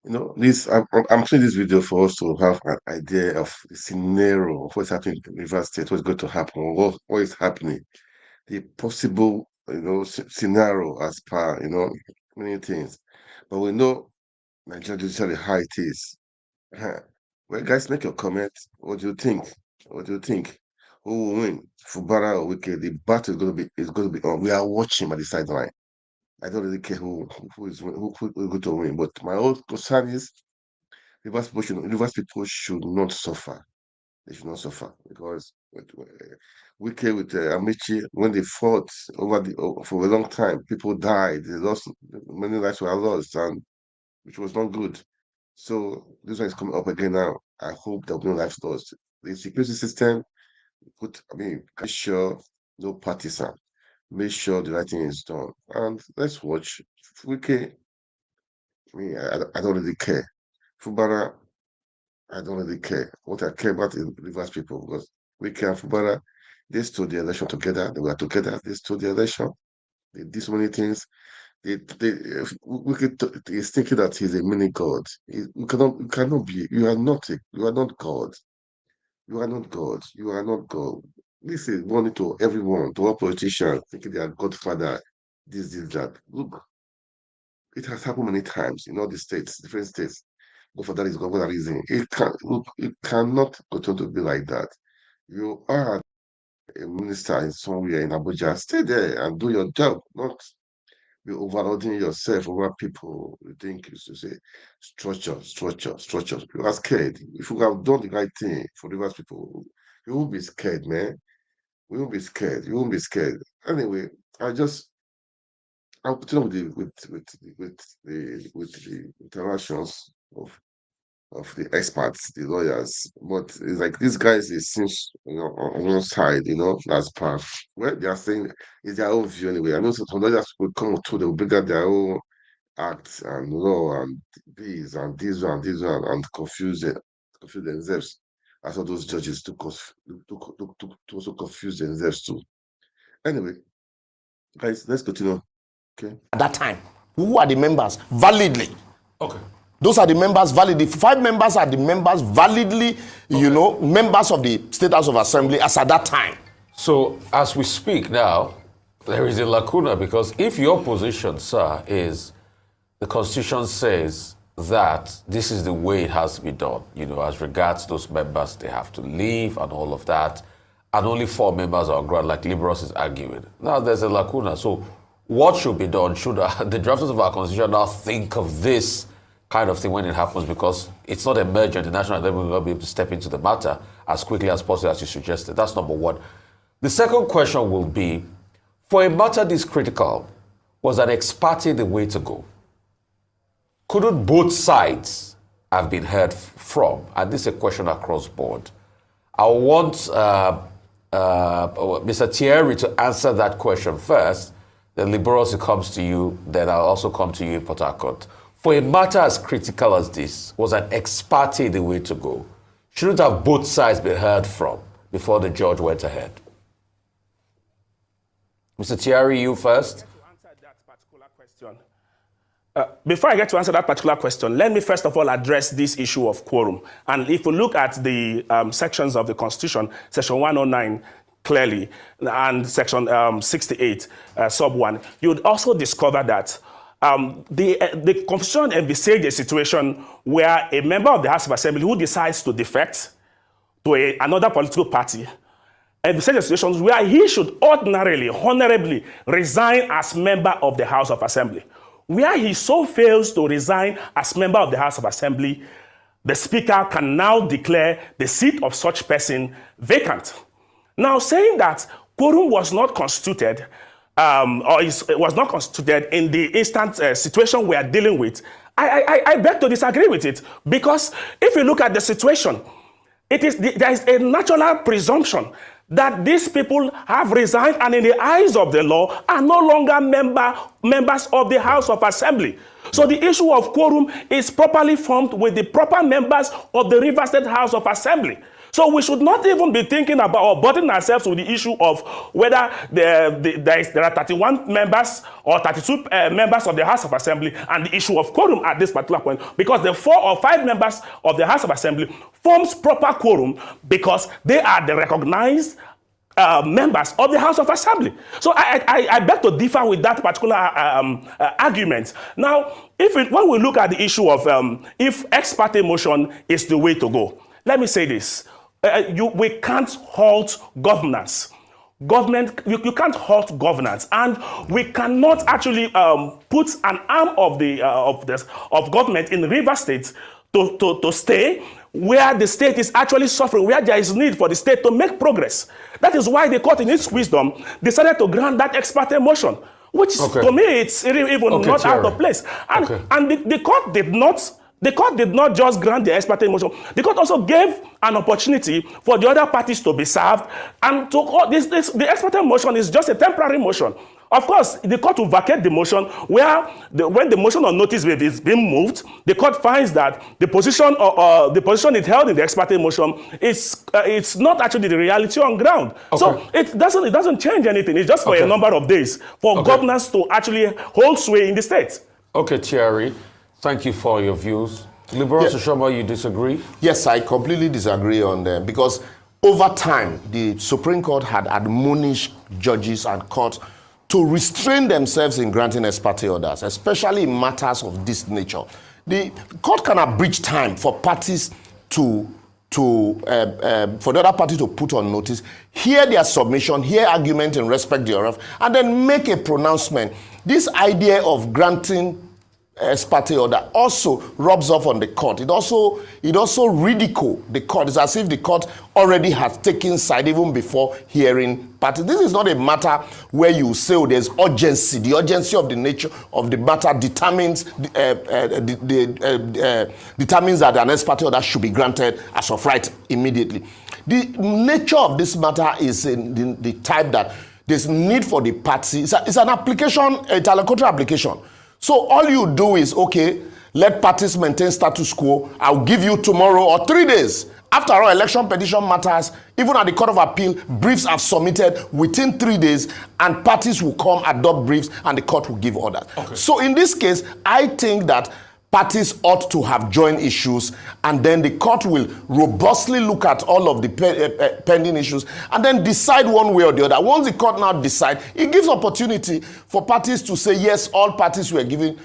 I'm playing this video for us to have an idea of the scenario of what's happening in Rivers State, what's going to happen, what is happening, the possible, scenario as per, many things. But we know Nigerian judiciary how it is. Well, guys, make your comment. What do you think? What do you think? Who will win? Fubara or Wike? The battle is going to be on. We are watching by the sideline. I don't really care who is going to win. But my own concern is Rivers people should not suffer. They should not suffer because Wike with Amici, when they fought for a long time, people died. They lost, many lives were lost, and which was not good. So this one is coming up again now. I hope there will be no lives lost. The security system, make sure no partisan. Make sure the right thing is done. And let's watch. Wike, I don't really care. Fubara, I don't really care. What I care about is Rivers people because Wike and Fubara, they stood the election together. They were together. They stood the election. They did so many things. Wike is thinking that he's a mini god. You cannot be. You are not God. You are not God. You are not God. This is warning to everyone, to all politicians, thinking they are Godfather, this, that. Look, it has happened many times in all the states, different states. But for that is God, for that reason. It cannot continue to be like that. You are a minister in somewhere in Abuja. Stay there and do your job, not be overloading yourself over people. You think you should say structure. You are scared. If you have done the right thing for Rivers people, you won't be scared, man. We won't be scared. You won't be scared. Anyway, I'll continue with the interactions of the experts, the lawyers. But it's like these guys, it seems on one side, that's part. Well, they are saying it's their own view anyway. I know some lawyers will come to, they will bring out their own acts and law and this and this and this and confuse themselves. as all those judges to also confuse themselves too. Anyway, guys, let's continue. Okay. At that time, who are the members validly? Okay. Those are the members validly. 5 members are the members validly, members of the State House of Assembly as at that time. So as we speak now, there is a lacuna because if your position, sir, is the Constitution says that this is the way it has to be done, as regards those members, they have to leave and all of that, and only 4 members are on ground, like Liberals is arguing. Now there's a lacuna. So what should be done? Should the drafters of our Constitution now think of this kind of thing when it happens, because it's not emergent, the National Assembly will not be able to step into the matter as quickly as possible, as you suggested. That's number one. The second question will be, for a matter this critical, was an ex parte the way to go? Couldn't both sides have been heard from? And this is a question across board. I want Mr. Thierry to answer that question first, then Liberals comes to you, then I'll also come to you in Port Harcourt. For a matter as critical as this, was an ex parte the way to go? Shouldn't have both sides been heard from before the judge went ahead? Mr. Thierry, you first. Before I get to answer that particular question, let me first of all address this issue of quorum. And if we look at the sections of the Constitution, Section 109 clearly, and Section 68, sub 1, you would also discover that the Constitution envisaged a situation where a member of the House of Assembly who decides to defect to another political party, envisaged a situation where he should ordinarily, honorably resign as member of the House of Assembly. Where he so fails to resign as member of the House of Assembly, the Speaker can now declare the seat of such person vacant. Now, saying that quorum was not constituted, was not constituted in the instant situation we are dealing with, I beg to disagree with it, because if you look at the situation, there is a natural presumption that these people have resigned and in the eyes of the law are no longer members of the House of Assembly. So the issue of quorum is properly formed with the proper members of the Rivers State House of Assembly. So we should not even be thinking about or burdening ourselves with the issue of whether there are 31 members or 32 members of the House of Assembly and the issue of quorum at this particular point, because the 4 or 5 members of the House of Assembly forms proper quorum because they are the recognized members of the House of Assembly. So I beg to differ with that particular argument. Now, when we look at the issue of if ex parte motion is the way to go, let me say this. We can't halt governance. You can't halt governance, and we cannot actually put an arm of government in River State to stay where the state is actually suffering, where there is need for the state to make progress. That is why the court, in its wisdom, decided to grant that ex parte motion, which to me it's even not out of place. And the court did not. The court did not just grant the ex parte motion. The court also gave an opportunity for the other parties to be served. And the ex parte motion is just a temporary motion. Of course, the court will vacate the motion where when the motion on notice is being moved, the court finds that the position it held in the ex parte motion it's not actually the reality on ground. So it doesn't change anything. It's just for a number of days for governance to actually hold sway in the state. Okay, Thierry. Thank you for your views. Liberal Oshoma, you disagree? Yes, I completely disagree on them because over time, the Supreme Court had admonished judges and courts to restrain themselves in granting ex parte orders, especially in matters of this nature. The court cannot breach time for parties for the other party to put on notice, hear their submission, hear argument in respect thereof, and then make a pronouncement. This idea of granting ex parte order also rubs off on the court. It also ridicules the court. It's as if the court already has taken side even before hearing parties. This is not a matter where you say there's urgency. The urgency of the nature of the matter determines that an ex parte order should be granted as of right immediately. The nature of this matter is in the type that there's need for the party. It's an application, a interlocutory application. So all you do is, okay, let parties maintain status quo. I'll give you tomorrow or 3 days. After all, election petition matters, even at the Court of Appeal, briefs are submitted within 3 days, and parties will come, adopt briefs, and the court will give orders. Okay. So in this case, I think that parties ought to have joint issues, and then the court will robustly look at all of the pending issues and then decide one way or the other. Once the court now decides, it gives opportunity for parties to say, yes, all parties were given,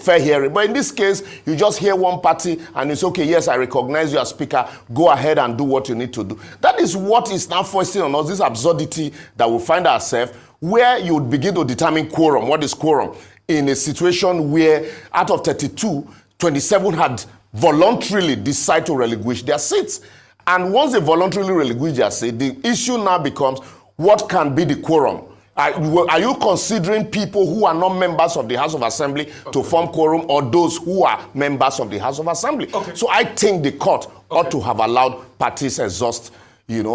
fair hearing. But in this case, you just hear one party and it's okay, yes, I recognize you as speaker, go ahead and do what you need to do. That is what is now foisting on us, this absurdity that we find ourselves, where you would begin to determine quorum. What is quorum? In a situation where out of 32, 27 had voluntarily decided to relinquish their seats. And once they voluntarily relinquish their seat, the issue now becomes, what can be the quorum? Are you considering people who are not members of the House of Assembly to form quorum, or those who are members of the House of Assembly? Okay. So I think the court ought to have allowed parties exhaust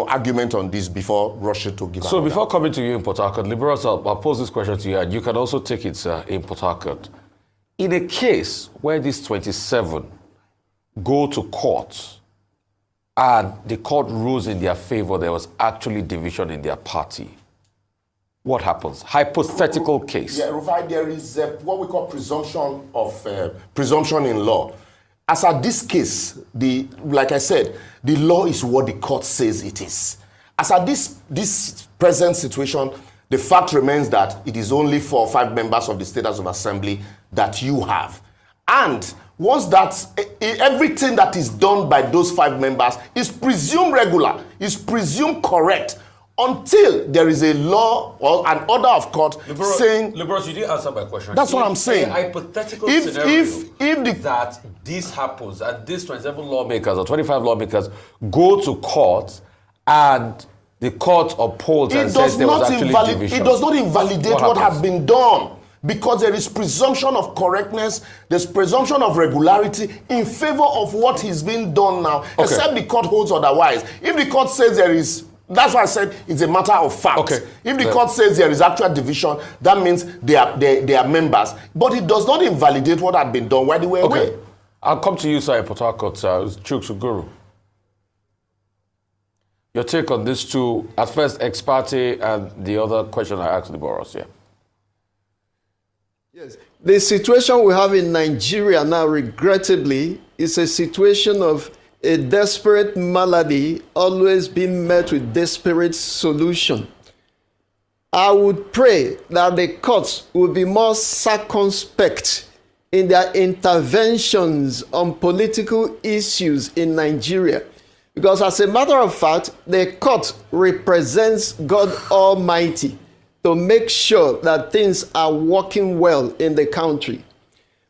argument on this before rushing to give. So before coming to you in Port Harcourt, Liberals, I'll pose this question to you, and you can also take it in Port Harcourt. In a case where these 27 go to court and the court rules in their favor, there was actually division in their party, what happens? Hypothetical case. Yeah, Rufai, there is what we call presumption in law. As at this case, like I said, the law is what the court says it is. As at this present situation, the fact remains that it is only 4 or 5 members of the State House of Assembly that you have. And once that, everything that is done by those 5 members is presumed regular, is presumed correct, until there is a law or an order of court saying... Liberals, you didn't answer my question. That's what I'm saying. A hypothetical scenario that this happens and these 27 lawmakers or 25 lawmakers go to court and the court upholds and says there was actually division. It does not invalidate what has been done, because there is presumption of correctness, there's presumption of regularity in favor of what is being done now, except the court holds otherwise. If the court says there is... That's why I said it's a matter of fact. Okay. If the court says there is actual division, that means they are members. But it does not invalidate what had been done while they were away. I'll come to you, sir, in Port Harcourt, Chuks Guru. Your take on these two, at first ex parte, and the other question I asked the Boros, Yes. The situation we have in Nigeria now, regrettably, is a situation of a desperate malady always being met with desperate solution. I would pray that the courts will be more circumspect in their interventions on political issues in Nigeria. Because as a matter of fact, the court represents God Almighty to make sure that things are working well in the country.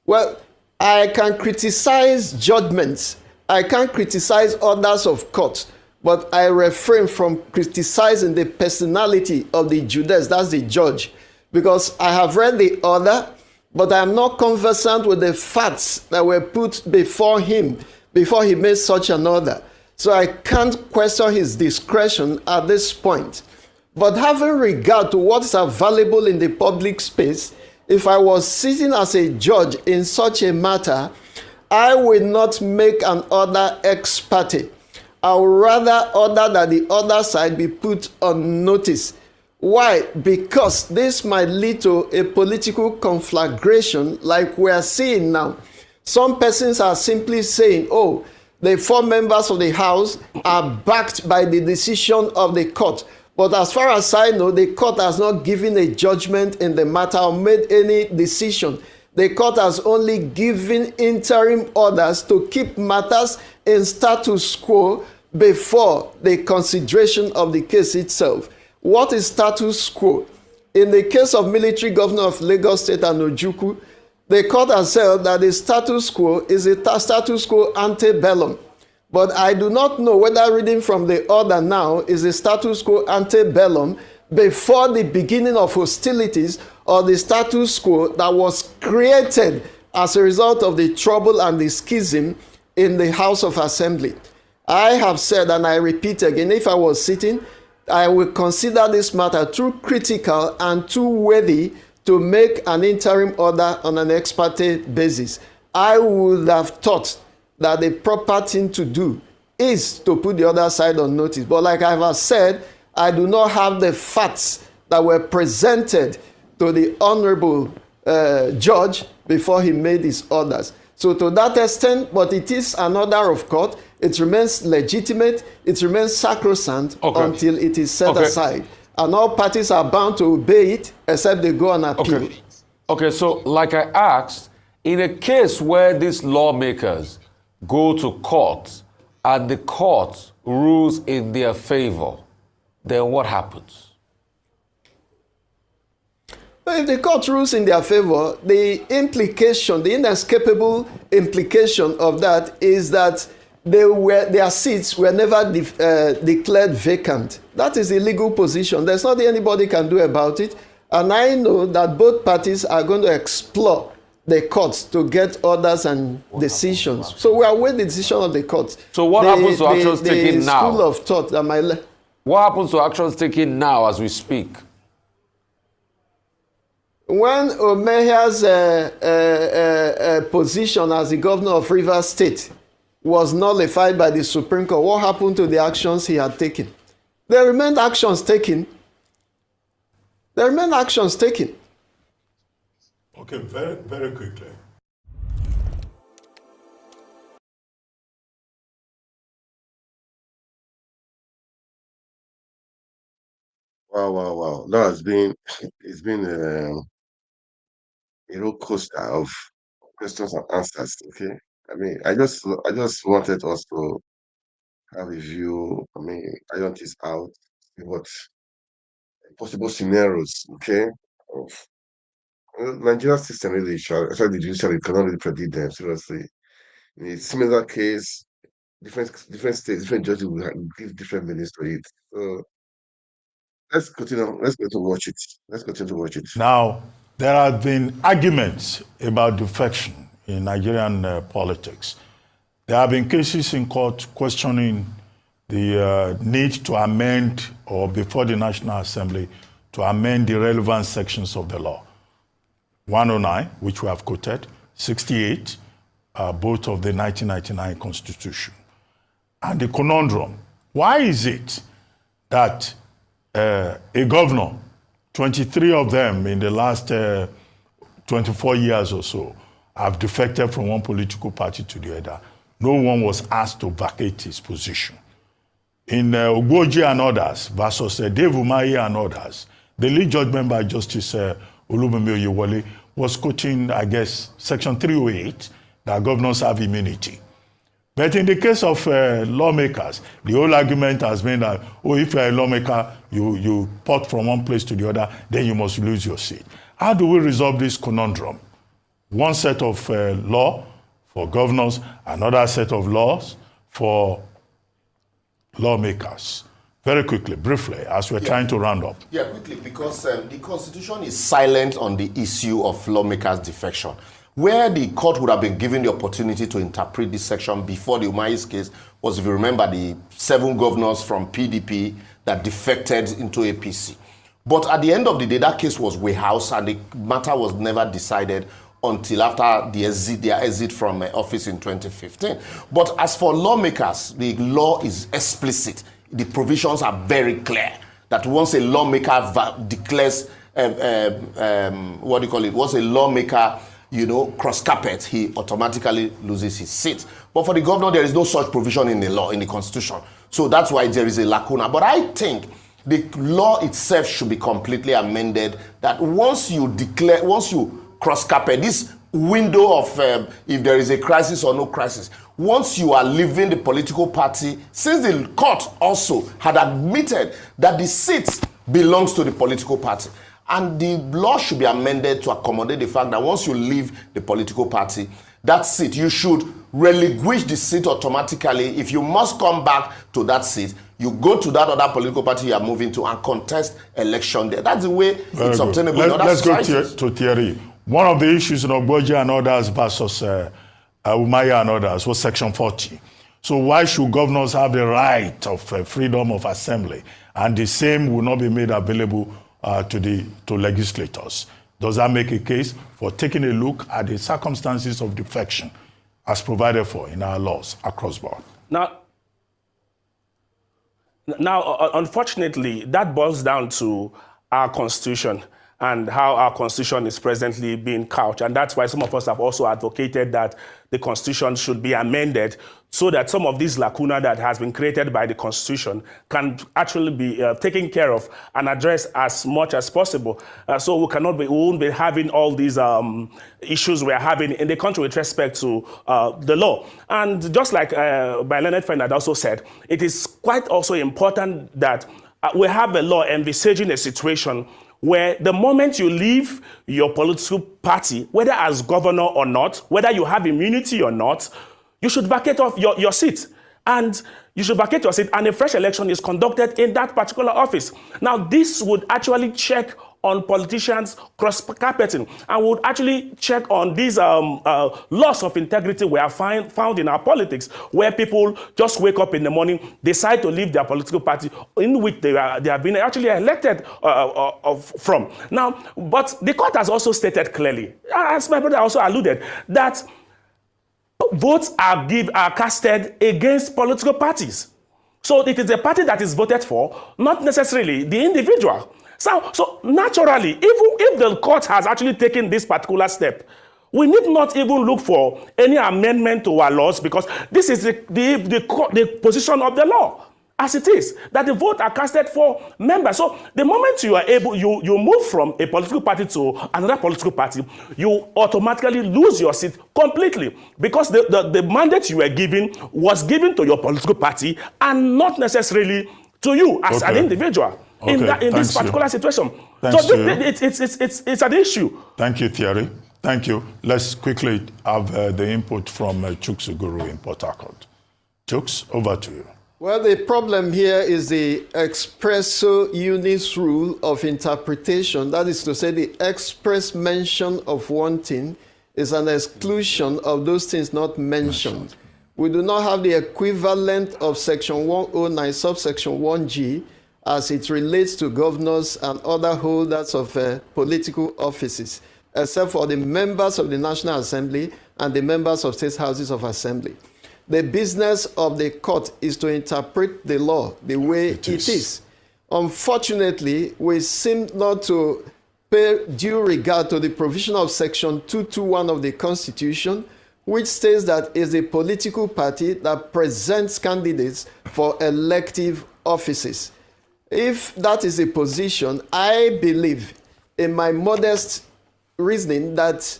Well, I can criticize judgments, I can't criticize orders of court, but I refrain from criticizing the personality of the judice, that's the judge, because I have read the order, but I am not conversant with the facts that were put before him before he made such an order. So I can't question his discretion at this point. But having regard to what is available in the public space, if I was sitting as a judge in such a matter, I will not make an order ex parte. I will rather order that the other side be put on notice. Why? Because this might lead to a political conflagration like we are seeing now. Some persons are simply saying, oh, the 4 members of the House are backed by the decision of the court. But as far as I know, the court has not given a judgment in the matter or made any decision. The court has only given interim orders to keep matters in status quo before the consideration of the case itself. What is status quo? In the case of military governor of Lagos State and Ojukwu, the court has said that the status quo is a status quo ante bellum. But I do not know whether reading from the order now is a status quo ante bellum before the beginning of hostilities, or the status quo that was created as a result of the trouble and the schism in the House of Assembly. I have said, and I repeat again, if I was sitting, I would consider this matter too critical and too worthy to make an interim order on an ex parte basis. I would have thought that the proper thing to do is to put the other side on notice. But like I have said, I do not have the facts that were presented to the honorable judge before he made his orders. So to that extent, but it is an order of court. It remains legitimate. It remains sacrosanct until it is set aside. And all parties are bound to obey it except they go on appeal. Okay, so like I asked, in a case where these lawmakers go to court and the court rules in their favor, then what happens? If the court rules in their favor, the implication, the inescapable implication of that is that their seats were never declared vacant. That is the legal position. There's nothing anybody can do about it. And I know that both parties are going to explore the courts to get orders and decisions. So we await the decision of the courts. So what happens to actions taken now? The school of thought that what happens to actions taken now as we speak? When Omehia's position as the governor of Rivers State was nullified by the Supreme Court, what happened to the actions he had taken? There remained actions taken. There remain actions taken. Okay, very, very quickly. Wow. That has been, it's been a roller coaster of questions and answers, okay? I mean, I just wanted us to have a view. I mean, iron this out, see what possible scenarios, okay, of Nigerian system really, actually the judiciary cannot really predict them, seriously. In a similar case, different states, different judges will give different meanings to it. So let's continue to watch it. Let's continue to watch it. Now, there have been arguments about defection in Nigerian politics. There have been cases in court questioning the need to amend, or before the National Assembly, to amend the relevant sections of the law. 109, which we have quoted, 68, both of the 1999 Constitution. And the conundrum, why is it that a governor, 23 of them in the last 24 years or so, have defected from one political party to the other? No one was asked to vacate his position. In Ogboji and others versus Dave Umahi and others, the lead judgment by Justice Olubunmi Oyewole was quoting, I guess, Section 308, that governors have immunity. But in the case of lawmakers, the whole argument has been that, if you're a lawmaker, you port from one place to the other, then you must lose your seat. How do we resolve this conundrum? One set of law for governors, another set of laws for lawmakers. Very quickly, briefly, as we're trying to round up. Yeah, quickly, because the Constitution is silent on the issue of lawmakers' defection. Where the court would have been given the opportunity to interpret this section before the Umahi's case was, if you remember, the 7 governors from PDP that defected into APC. But at the end of the day, that case was warehoused and the matter was never decided until after their exit from office in 2015. But as for lawmakers, the law is explicit. The provisions are very clear that once a lawmaker declares, once a lawmaker, cross carpet, he automatically loses his seat. But for the governor, there is no such provision in the law, in the Constitution. So that's why there is a lacuna. But I think the law itself should be completely amended, that once you cross carpet, this window of if there is a crisis or no crisis, once you are leaving the political party, since the court also had admitted that the seat belongs to the political party, and the law should be amended to accommodate the fact that once you leave the political party, that seat, you should relinquish the seat automatically. If you must come back to that seat, you go to that other political party you are moving to and contest election there. That's the way it's obtainable in other societies. Let's go to Thierry. One of the issues in Ogboji and others versus Umahi and others was Section 40. So why should governors have the right of freedom of assembly, and the same will not be made available to legislators? Does that make a case for taking a look at the circumstances of defection as provided for in our laws across board? Now, Now, unfortunately, that boils down to our constitution and how our constitution is presently being couched. And that's why some of us have also advocated that the constitution should be amended so that some of these lacuna that has been created by the constitution can actually be taken care of and addressed as much as possible. So we won't be having all these issues we're having in the country with respect to the law. And just like my learned friend had also said, it is quite also important that we have a law envisaging a situation where the moment you leave your political party, whether as governor or not, whether you have immunity or not, you should vacate off your seat. And you should vacate your seat and a fresh election is conducted in that particular office. Now, this would actually check on politicians cross-carpeting and would actually check on these loss of integrity we have found in our politics, where people just wake up in the morning, decide to leave their political party in which they have been actually elected from. Now, but the court has also stated clearly, as my brother also alluded, that votes are casted against political parties. So it is a party that is voted for, not necessarily the individual. So naturally, even if the court has actually taken this particular step, we need not even look for any amendment to our laws, because this is the position of the law, as it is, that the vote are casted for members. So the moment you are able, you move from a political party to another political party, you automatically lose your seat completely, because the mandate you were given was given to your political party and not necessarily to you as an individual. In this particular situation. Thanks so it's an issue. Thank you, Thierry. Thank you. Let's quickly have the input from Chuks Uguru in Port Harcourt. Chuks, over to you. Well, the problem here is the expresso unis rule of interpretation. That is to say, the express mention of one thing is an exclusion of those things not mentioned. We do not have the equivalent of Section 109, subsection 1G, as it relates to governors and other holders of political offices, except for the members of the National Assembly and the members of state houses of assembly. The business of the court is to interpret the law the way it is. Unfortunately, we seem not to pay due regard to the provision of Section 221 of the Constitution, which states that it's a political party that presents candidates for elective offices. If that is a position, I believe, in my modest reasoning, that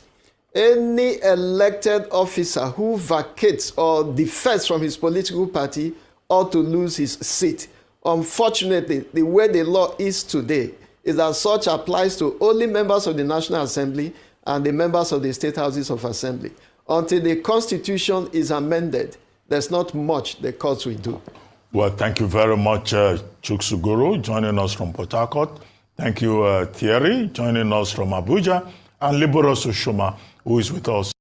any elected officer who vacates or defects from his political party ought to lose his seat. Unfortunately, the way the law is today is that such applies to only members of the National Assembly and the members of the state houses of assembly. Until the Constitution is amended, there's not much the courts will do. Well, thank you very much, Chuks Uguru, joining us from Port Harcourt. Thank you, Thierry, joining us from Abuja, and Liberos Oshoma, who is with us.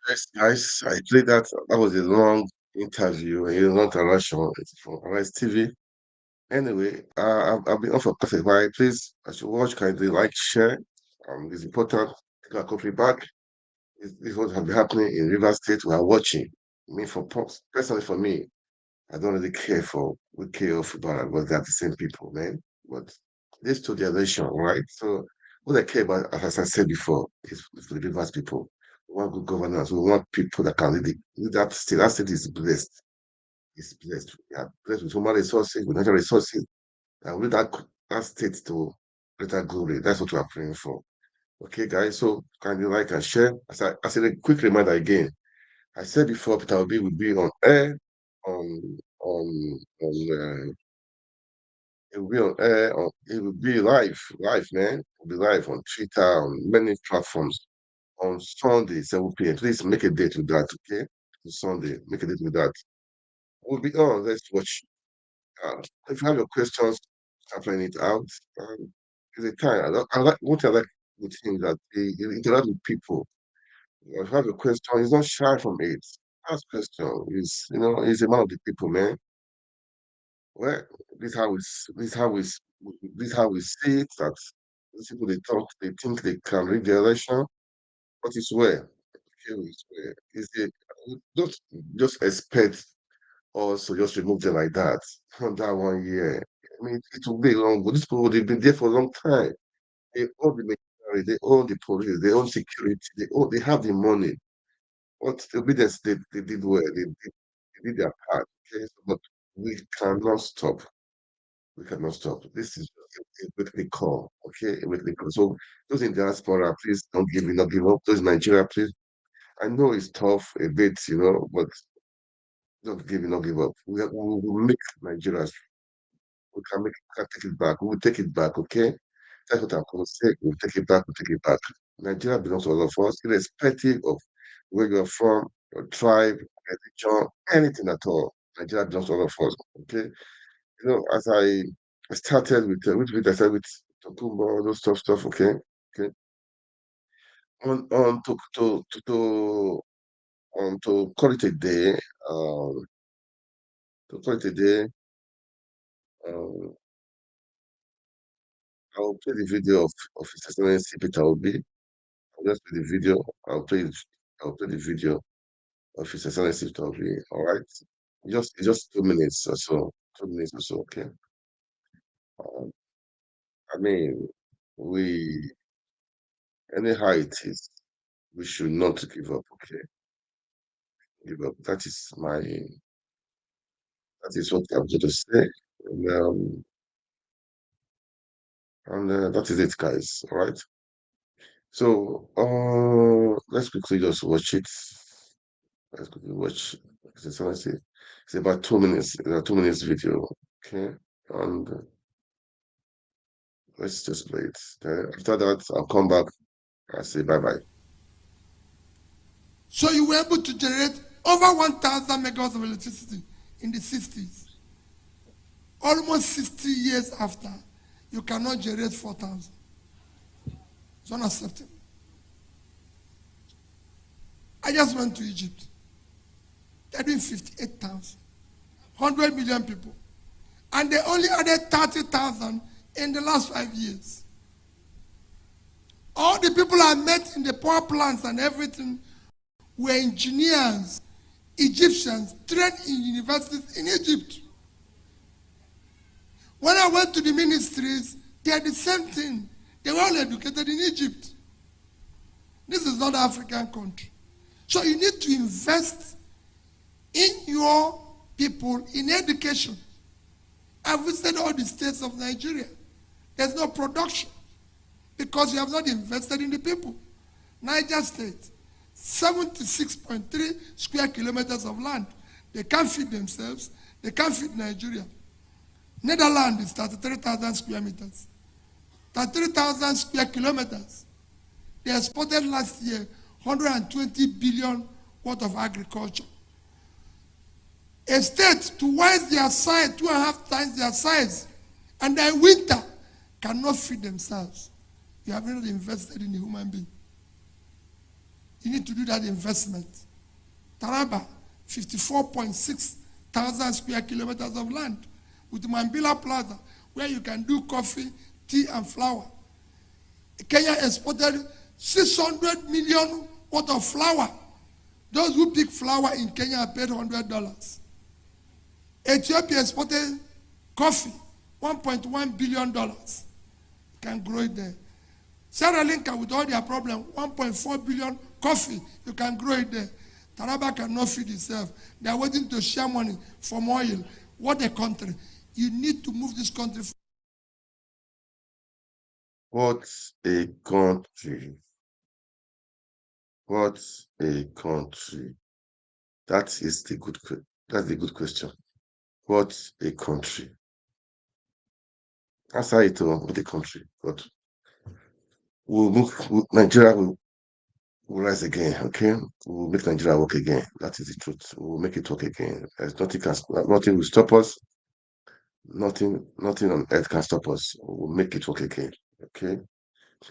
Yes, guys, I played that. That was a long interview, a long interaction from Arise TV. Anyway, I've been on for quite a while. Please, as you watch, kindly like, share. It's important. Take our country back. This is what has been happening in Rivers State. We are watching. I mean, personally for me, I don't really care for Wike or Fubara, because they are the same people, man. But this to the election, right? So what I care about, as I said before, is for the Rivers people. We want good governance. We want people that can lead that state. That state is blessed. It's blessed. We are blessed with human resources, with natural resources, and with that state to greater glory. That's what we are praying for. Okay, guys, so can you like and share? As a quick reminder again, I said before, Peter Obi will be on air, it will be on air, it will be live, man. It will be live on Twitter, on many platforms on Sunday, 7 p.m. Please make a date with that, okay? On Sunday, make a date with that. We'll be on, let's watch. If you have your questions, start playing it out. It's a time. I like what I like with him, that he interact with people. If you have a question, he's not shy from it. Ask question. He's a man of the people, man. Well, this is how we see it. That these people they think they can rig the election, but it's where. Okay, it's where. Don't just expect also just remove them like that. That 1 year. I mean, it will be long, but these people, they've been there for a long time. They own the military, they own the police, they own security, they have the money. What the obedience they did well, they did their part. Okay, but we cannot stop. We cannot stop. This is a weekly call. Okay, a weekly call. So those in diaspora, please don't not give up. Those in Nigeria, please. I know it's tough a bit, but not give up. We will make Nigeria. We can take it back. We will take it back. Okay, that's what I'm going to say. We'll take it back. We'll take it back. Nigeria belongs to all of us, irrespective of where you're from, your tribe, religion, anything at all. Nigeria belongs to all of us. Okay, as I started with I started with Dokunbor, those stuff. Okay, okay. On to call it a day. To call it a day. Um, I'll play the video of His Excellency Peter Obi. I'll just play the video. I'll play the video of His Excellency Peter Obi. All right, just 2 minutes or so. 2 minutes or so. Okay. Um, I mean, we anyhow it is, we should not give up. Okay, give up. That is what I'm going to say. And that is it, guys. All right. So, let's quickly just watch it. Let's quickly watch. It's about 2 minutes. It's a 2 minutes video. Okay, and let's just play it. Then after that, I'll come back. I say bye bye. So you were able to generate over 1,000 megawatts of electricity in the 60s. Almost 60 years after, you cannot generate 4,000. It's unacceptable. I just went to Egypt. They're doing 58,000. 100 million people. And they only added 30,000 in the last 5 years. All the people I met in the power plants and everything were engineers, Egyptians, trained in universities in Egypt. When I went to the ministries, they had the same thing. They were all educated in Egypt. This is not an African country. So you need to invest in your people in education. I've visited all the states of Nigeria. There's no production because you have not invested in the people. Niger State, 76.3 square kilometers of land. They can't feed themselves. They can't feed Nigeria. Netherlands is 33,000 square meters. 33,000 square kilometers. They exported last year 120 billion worth of agriculture. A state twice their size, 2.5 times their size, and in winter cannot feed themselves. You have not invested in a human being. You need to do that investment. Taraba, 54.6 thousand square kilometers of land with Mambila Plaza, where you can do coffee, tea, and flour. Kenya exported 600 million worth of flour. Those who pick flour in Kenya paid $100. Ethiopia exported coffee, $1.1 billion. You can grow it there. Sierra Leone, with all their problems, 1.4 billion coffee, you can grow it there. Taraba cannot feed itself. They are waiting to share money from oil. What a country. You need to move this country. What a country. What a country. That's the good question. What a country. Answer it with the country. But Nigeria will rise again, okay? We'll make Nigeria work again. That is the truth. We'll make it work again. Nothing will stop us. Nothing on earth can stop us. We'll make it work again. Okay?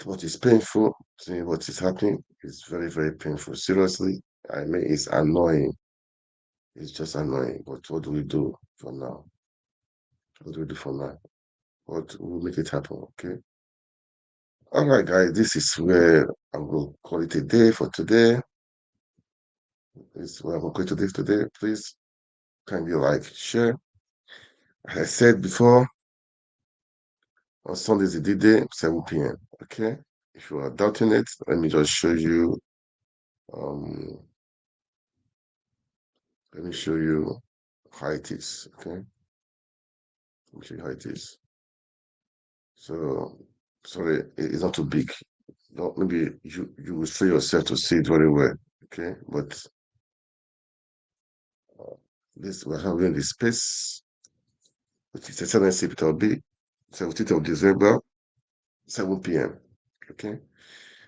What is painful, seeing what is happening is very, very painful. Seriously, I mean, it's annoying. It's just annoying. But what do we do for now? What do we do for now? But we'll make it happen, okay? All right, guys, this is where I will call it a day for today. This is where I will call it today. Please kindly like, share. As I said before, on Sundays, the D-Day, 7 p.m. Okay? If you are doubting it, let me just show you. Let me show you how it is. Okay? Let me show you how it is. So, sorry, it's not too big. No, maybe you will see yourself to see it very well. Okay? But this we're having the space, which is Excellency Peter B, 17th of December, 7 p.m. Okay?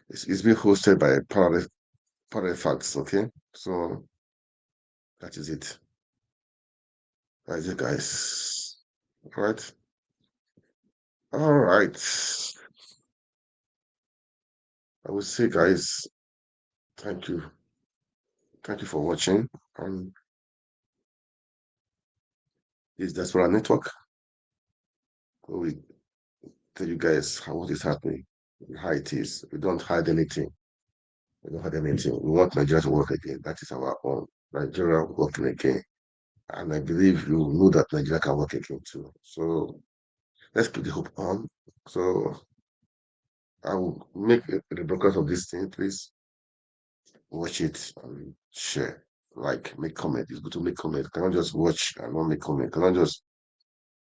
It's being hosted by Parallel Facts. Okay? So, that is it. That is it, guys. All right. All right. I would say, guys, thank you. Thank you for watching. This Diaspora Network, where we tell you guys what is happening, how it is. We don't hide anything. We don't hide anything. We want Nigeria to work again. That is our own. Nigeria working again. And I believe you know that Nigeria can work again too. So let's put the hope on. So I will make the broadcast of this thing, please. Watch it and share, like, make comment. It's good to make comment. Cannot just watch and not make comment. Cannot just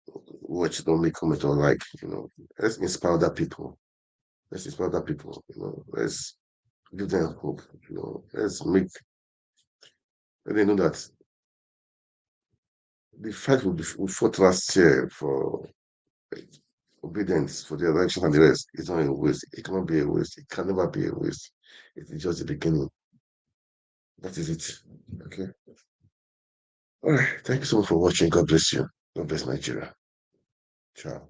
watch, don't make comment or like, let's inspire other people. Let's inspire other people, let's give them hope, let's make, let them know that the fight we fought last year for obedience, for the election and the rest, is not a waste. It cannot be a waste. It can never be a waste. It is just the beginning. That is it. Okay. All right. Thank you so much for watching. God bless you. God bless Nigeria. Ciao.